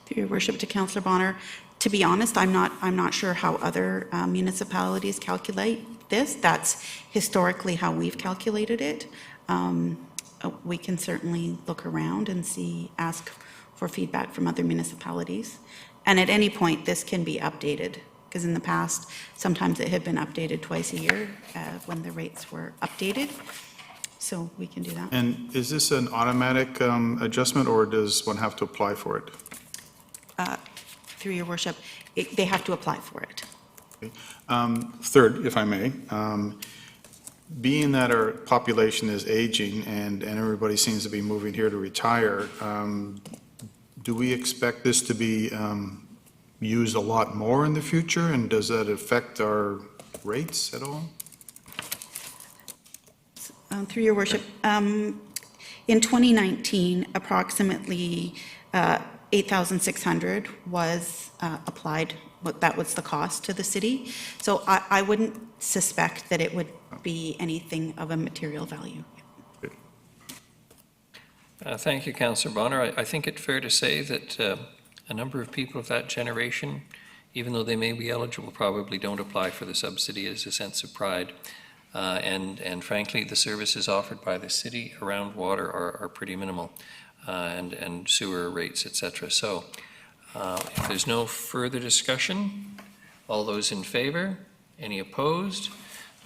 [SPEAKER 13] Through your worship to Councillor Bonner, to be honest, I'm not sure how other municipalities calculate this. That's historically how we've calculated it. We can certainly look around and ask for feedback from other municipalities. And at any point, this can be updated, because in the past, sometimes it had been updated twice a year when the rates were updated. So we can do that.
[SPEAKER 9] And is this an automatic adjustment, or does one have to apply for it?
[SPEAKER 13] Through your worship, they have to apply for it.
[SPEAKER 9] Okay. Third, if I may, being that our population is aging and everybody seems to be moving here to retire, do we expect this to be used a lot more in the future, and does that affect our rates at all?
[SPEAKER 13] Through your worship, in 2019, approximately 8,600 was applied. That was the cost to the city. So I wouldn't suspect that it would be anything of a material value.
[SPEAKER 1] Thank you, Councillor Bonner. I think it's fair to say that a number of people of that generation, even though they may be eligible, probably don't apply for the subsidy as a sense of pride. And frankly, the services offered by the city around water are pretty minimal, and sewer rates, etc. So if there's no further discussion, All those in favor? Any opposed?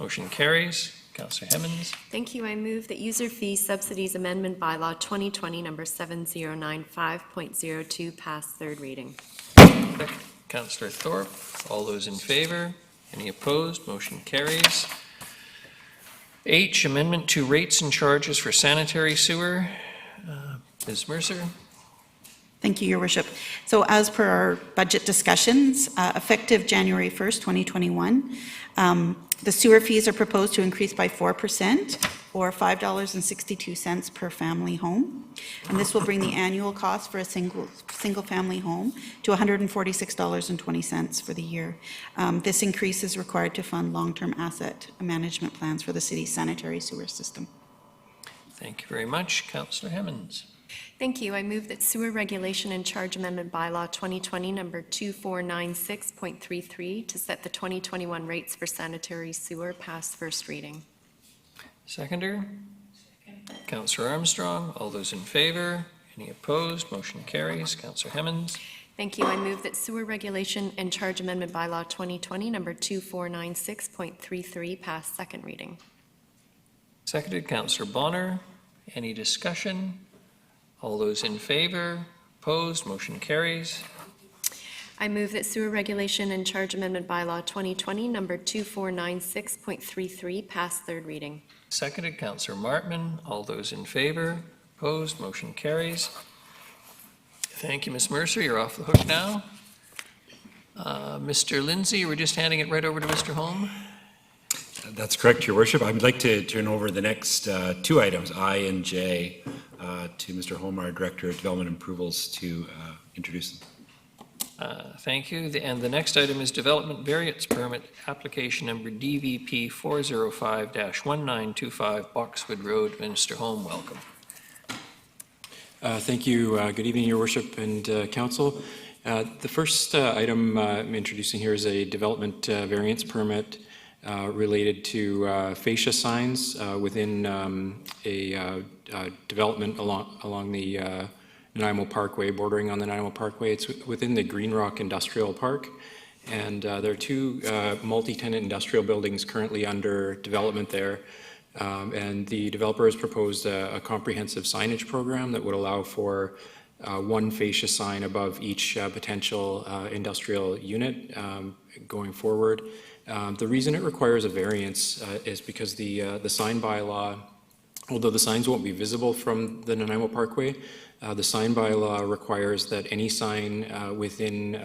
[SPEAKER 1] Motion carries. Councillor Hemmens.
[SPEAKER 7] Thank you. I move that user fee subsidies amendment bylaw 2020 number 7095.02 pass third reading.
[SPEAKER 1] Councillor Thorpe. All those in favor? Any opposed? Motion carries. H, amendment to rates and charges for sanitary sewer. Ms. Mercer.
[SPEAKER 13] Thank you, Your Worship. So as per our budget discussions, effective January 1st, 2021, the sewer fees are proposed to increase by 4%, or $5.62 per family home. And this will bring the annual cost for a single-family home to $146.20 for the year. This increase is required to fund long-term asset management plans for the city's sanitary sewer system.
[SPEAKER 1] Thank you very much. Councillor Hemmens.
[SPEAKER 7] Thank you. I move that sewer regulation and charge amendment bylaw 2020 number 2496.33 to set the 2021 rates for sanitary sewer pass first reading.
[SPEAKER 1] Seconder. Councillor Armstrong. All those in favor? Any opposed? Motion carries. Councillor Hemmens.
[SPEAKER 7] Thank you. I move that sewer regulation and charge amendment bylaw 2020 number 2496.33 pass second reading.
[SPEAKER 1] Seconded. Councillor Bonner. Any discussion? All those in favor? Opposed? Motion carries.
[SPEAKER 7] I move that sewer regulation and charge amendment bylaw 2020 number 2496.33 pass third reading.
[SPEAKER 1] Seconded. Councillor Martman. All those in favor? Opposed? Motion carries. Thank you, Ms. Mercer. You're off the hook now. Mr. Lindsay, we're just handing it right over to Mr. Holm.
[SPEAKER 15] That's correct, Your Worship. I would like to turn over the next two items, I and J, to Mr. Holm, our Director of Development Approvals, to introduce them.
[SPEAKER 1] Thank you. And the next item is Development Variance Permit, application number DVP 405-1925, Boxwood Road. Mr. Holm, welcome.
[SPEAKER 17] Thank you. Good evening, Your Worship and Council. The first item I'm introducing here is a development variance permit related to fascia signs within a development along the Nanaimo Parkway, bordering on the Nanaimo Parkway. It's within the Green Rock Industrial Park, and there are two multi-tenant industrial buildings currently under development there. And the developer has proposed a comprehensive signage program that would allow for one fascia sign above each potential industrial unit going forward. The reason it requires a variance is because the sign bylaw, although the signs won't be visible from the Nanaimo Parkway, the sign bylaw requires that any sign within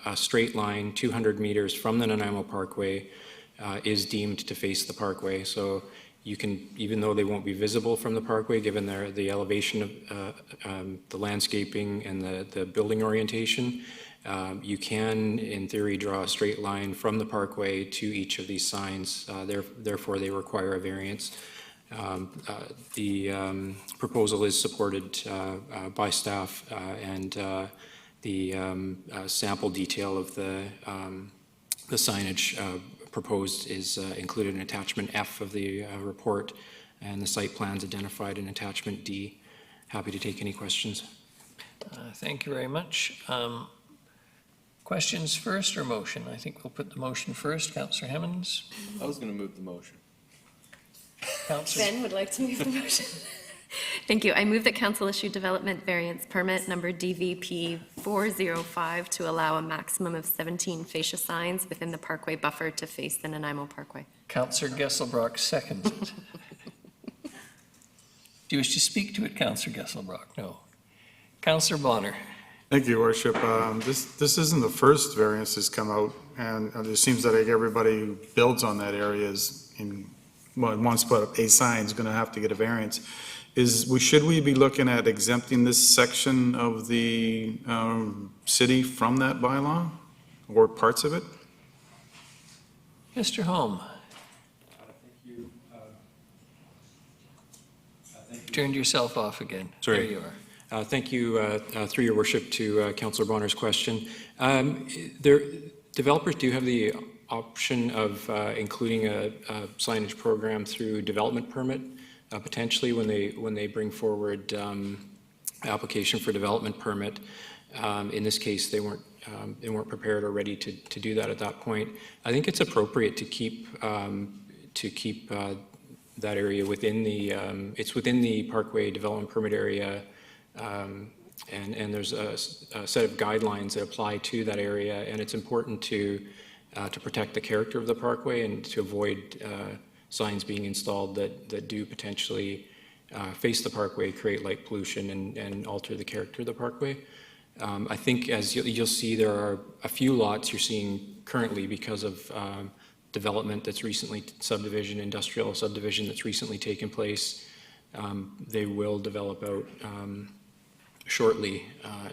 [SPEAKER 17] a straight line 200 meters from the Nanaimo Parkway is deemed to face the parkway. So you can, even though they won't be visible from the parkway, given the elevation of the landscaping and the building orientation, you can, in theory, draw a straight line from the parkway to each of these signs. Therefore, they require a variance. The proposal is supported by staff, and the sample detail of the signage proposed is included in attachment F of the report, and the site plans identified in attachment D. Happy to take any questions.
[SPEAKER 1] Thank you very much. Questions first or motion? I think we'll put the motion first. Councillor Hemmens.
[SPEAKER 18] I was going to move the motion.
[SPEAKER 7] Ben would like to move the motion. Thank you. I move that council issue development variance permit number DVP 405 to allow a maximum of 17 fascia signs within the parkway buffer to face the Nanaimo Parkway.
[SPEAKER 1] Councillor Gesselbrock seconds it. Do you wish to speak to it, Councillor Gesselbrock? No. Councillor Bonner.
[SPEAKER 9] Thank you, Your Worship. This isn't the first variance that's come out, and it seems that like everybody who builds on that area wants to put up a sign is going to have to get a variance. Should we be looking at exempting this section of the city from that bylaw, or parts of it?
[SPEAKER 1] Mr. Holm. Turned yourself off again.
[SPEAKER 17] Sorry.
[SPEAKER 1] There you are.
[SPEAKER 17] Thank you, through your worship, to Councillor Bonner's question. Developers do have the option of including a signage program through development permit, potentially when they bring forward application for development permit. In this case, they weren't prepared or ready to do that at that point. I think it's appropriate to keep that area within the, it's within the Parkway development permit area, and there's a set of guidelines that apply to that area, and it's important to protect the character of the Parkway and to avoid signs being installed that do potentially face the Parkway, create light pollution, and alter the character of the Parkway. I think as you'll see, there are a few lots you're seeing currently because of development that's recently, industrial subdivision that's recently taken place. They will develop out shortly,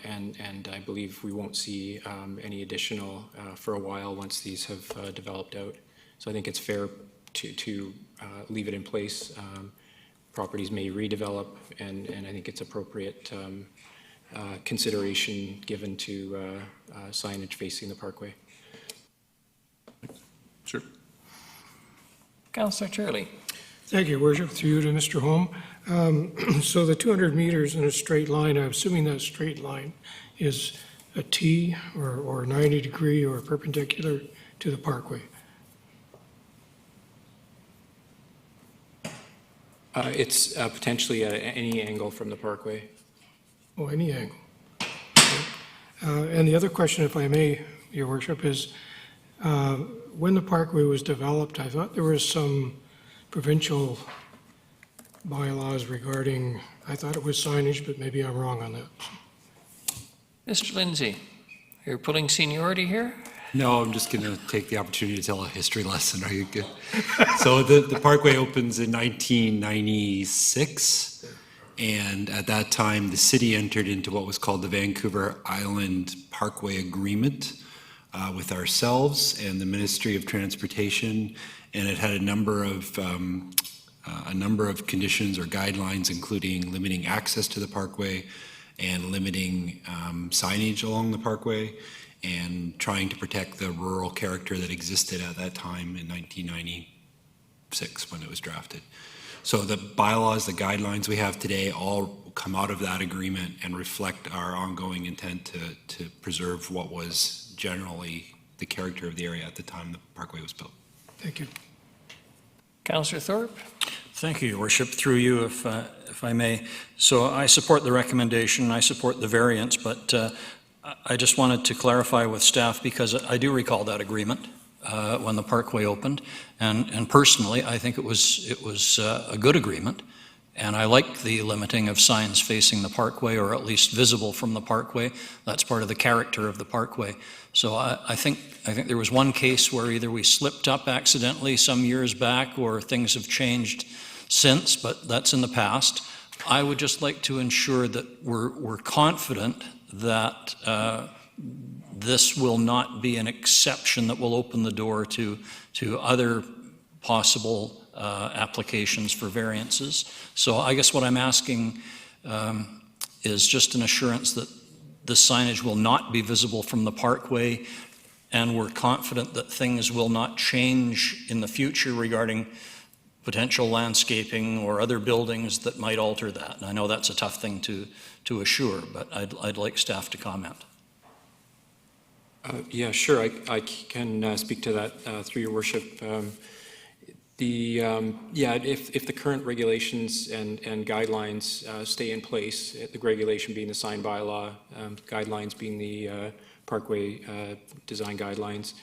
[SPEAKER 17] and I believe we won't see any additional for a while once these have developed out. So I think it's fair to leave it in place. Properties may redevelop, and I think it's appropriate consideration given to signage facing the Parkway.
[SPEAKER 11] Sure.
[SPEAKER 1] Councillor Turley.
[SPEAKER 14] Thank you, Worship. Through you to Mr. Holm. So the 200 meters in a straight line, I'm assuming that straight line is a T or 90 degree or perpendicular to the Parkway.
[SPEAKER 17] It's potentially at any angle from the Parkway.
[SPEAKER 14] Oh, any angle. And the other question, if I may, Your Worship, is when the Parkway was developed, I thought there was some provincial bylaws regarding, I thought it was signage, but maybe I'm wrong on that.
[SPEAKER 1] Mr. Lindsay, you're pulling seniority here?
[SPEAKER 15] No, I'm just going to take the opportunity to tell a history lesson. Are you good? So the Parkway opens in 1996, and at that time, the city entered into what was called the Vancouver Island Parkway Agreement with ourselves and the Ministry of Transportation, and it had a number of conditions or guidelines, including limiting access to the Parkway and limiting signage along the Parkway, and trying to protect the rural character that existed at that time in 1996 when it was drafted. So the bylaws, the guidelines we have today all come out of that agreement and reflect our ongoing intent to preserve what was generally the character of the area at the time the Parkway was built.
[SPEAKER 14] Thank you.
[SPEAKER 1] Councillor Thorpe.
[SPEAKER 4] Thank you, Your Worship. Through you, if I may. So I support the recommendation, I support the variance, but I just wanted to clarify with staff because I do recall that agreement when the Parkway opened, and personally, I think it was a good agreement, and I like the limiting of signs facing the Parkway, or at least visible from the Parkway. That's part of the character of the Parkway. So I think there was one case where either we slipped up accidentally some years back, or things have changed since, but that's in the past. I would just like to ensure that we're confident that this will not be an exception that will open the door to other possible applications for variances. So I guess what I'm asking is just an assurance that the signage will not be visible from the Parkway, and we're confident that things will not change in the future regarding potential landscaping or other buildings that might alter that. And I know that's a tough thing to assure, but I'd like staff to comment.
[SPEAKER 17] Yeah, sure. I can speak to that through your worship. If the current regulations and guidelines stay in place, the regulation being the sign bylaw, guidelines being the Parkway design guidelines,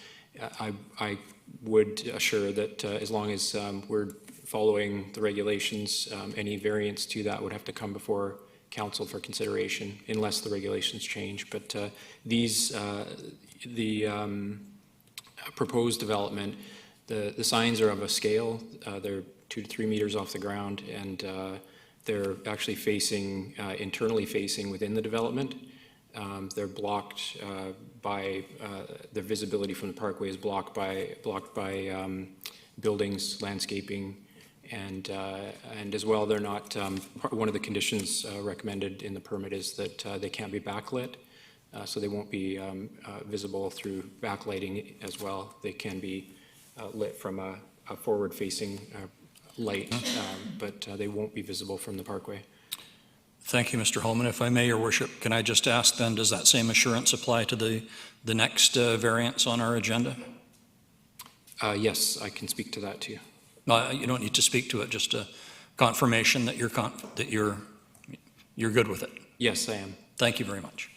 [SPEAKER 17] I would assure that as long as we're following the regulations, any variance to that would have to come before council for consideration unless the regulations change. But the proposed development, the signs are of a scale. They're 2 to 3 meters off the ground, and they're actually facing, internally facing within the development. They're blocked by, their visibility from the Parkway is blocked by buildings, landscaping, and as well, they're not, one of the conditions recommended in the permit is that they can't be backlit, so they won't be visible through backlighting as well. They can be lit from a forward-facing light, but they won't be visible from the Parkway.
[SPEAKER 4] Thank you, Mr. Holman. If I may, Your Worship, can I just ask then, does that same assurance apply to the next variance on our agenda?
[SPEAKER 17] Yes, I can speak to that too.
[SPEAKER 4] No, you don't need to speak to it, just a confirmation that you're good with it.
[SPEAKER 17] Yes, I am.
[SPEAKER 4] Thank you very much.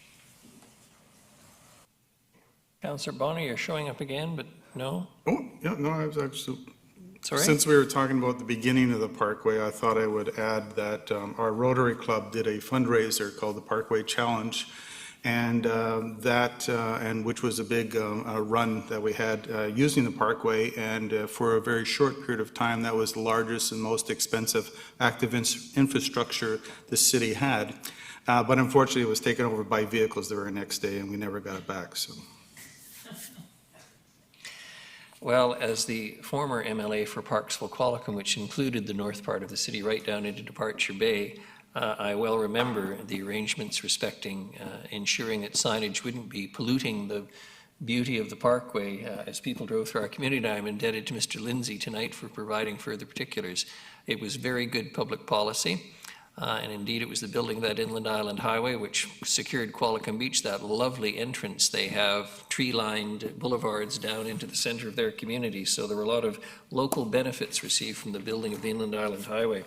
[SPEAKER 1] Councillor Bonner, you're showing up again, but no?
[SPEAKER 9] Oh, yeah, no, I was actually,
[SPEAKER 1] Sorry?
[SPEAKER 9] since we were talking about the beginning of the Parkway, I thought I would add that our Rotary Club did a fundraiser called the Parkway Challenge, and which was a big run that we had using the Parkway, and for a very short period of time, that was the largest and most expensive active infrastructure the city had. But unfortunately, it was taken over by vehicles the very next day, and we never got it back, so.
[SPEAKER 1] Well, as the former MLA for Parksville Qualicum, which included the north part of the city right down into Departure Bay, I well remember the arrangements respecting ensuring that signage wouldn't be polluting the beauty of the Parkway as people drove through our community. I'm indebted to Mr. Lindsay tonight for providing further particulars. It was very good public policy. And indeed, it was the building of that Inland Island Highway which secured Qualicum Beach, that lovely entrance they have, tree-lined boulevards down into the center of their community. So there were a lot of local benefits received from the building of the Inland Island Highway.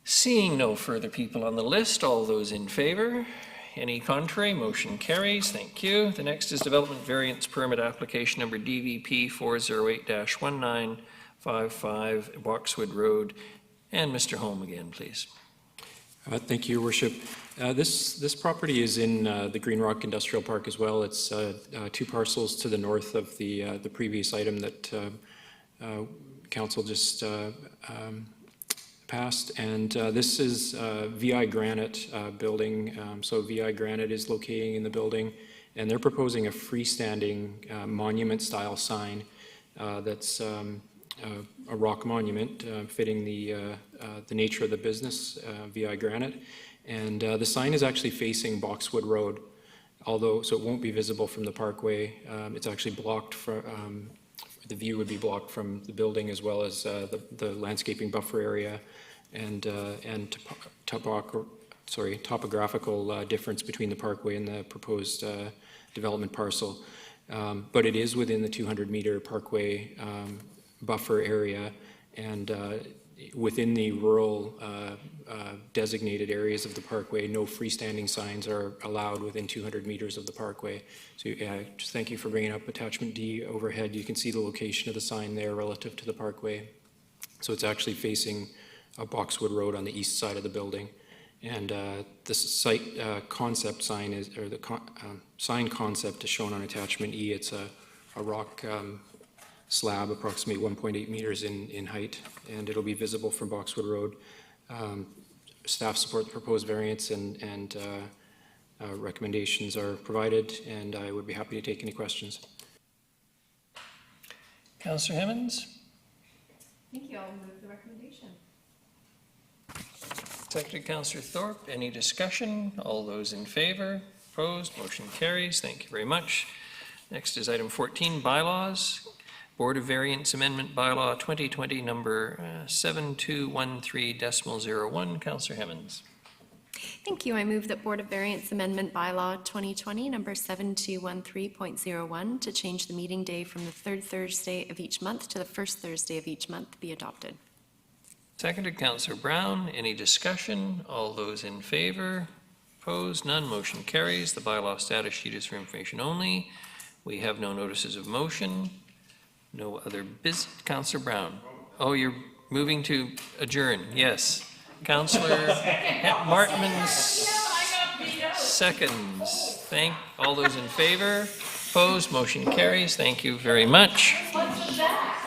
[SPEAKER 1] Seeing no further people on the list, all those in favor? Any contrary? Motion carries. Thank you. The next is Development Variance Permit Application Number DVP 408-1955, Boxwood Road. And Mr. Holm again, please.
[SPEAKER 17] Thank you, Your Worship. This property is in the Green Rock Industrial Park as well. It's 2 parcels to the north of the previous item that Council just passed. And this is VI Granite building. So VI Granite is locating in the building, and they're proposing a freestanding monument-style sign that's a rock monument fitting the nature of the business, VI Granite. And the sign is actually facing Boxwood Road, so it won't be visible from the Parkway. It's actually blocked from, the view would be blocked from the building as well as the landscaping buffer area and topographical difference between the Parkway and the proposed development parcel. But it is within the 200-meter Parkway buffer area, and within the rural designated areas of the Parkway, no freestanding signs are allowed within 200 meters of the Parkway. So just thank you for bringing up attachment D overhead. You can see the location of the sign there relative to the Parkway. So it's actually facing Boxwood Road on the east side of the building. And the site concept sign is, or the sign concept is shown on attachment E. It's a rock slab, approximately 1.8 meters in height, and it'll be visible from Boxwood Road. Staff support the proposed variance, and recommendations are provided, and I would be happy to take any questions.
[SPEAKER 1] Councillor Hemmons?
[SPEAKER 7] Thank you. I'll move the recommendation.
[SPEAKER 1] Seconded Councillor Thorpe. Any discussion? All those in favor? Opposed? Motion carries. Thank you very much. Next is item 14, bylaws. Board of Variance Amendment Bylaw 2020, number 7213.01. Councillor Hemmons.
[SPEAKER 7] Thank you. I move that Board of Variance Amendment Bylaw 2020, number 7213.01, to change the meeting day from the third Thursday of each month to the first Thursday of each month be adopted.
[SPEAKER 1] Seconded Councillor Brown. Any discussion? All those in favor? Opposed? None. Motion carries. The bylaw status sheet is for information only. We have no notices of motion. No other business. Councillor Brown. Oh, you're moving to adjourn. Yes. Councillor Martman seconds. Thank all those in favor. Opposed? Motion carries. Thank you very much.
[SPEAKER 12] What was that?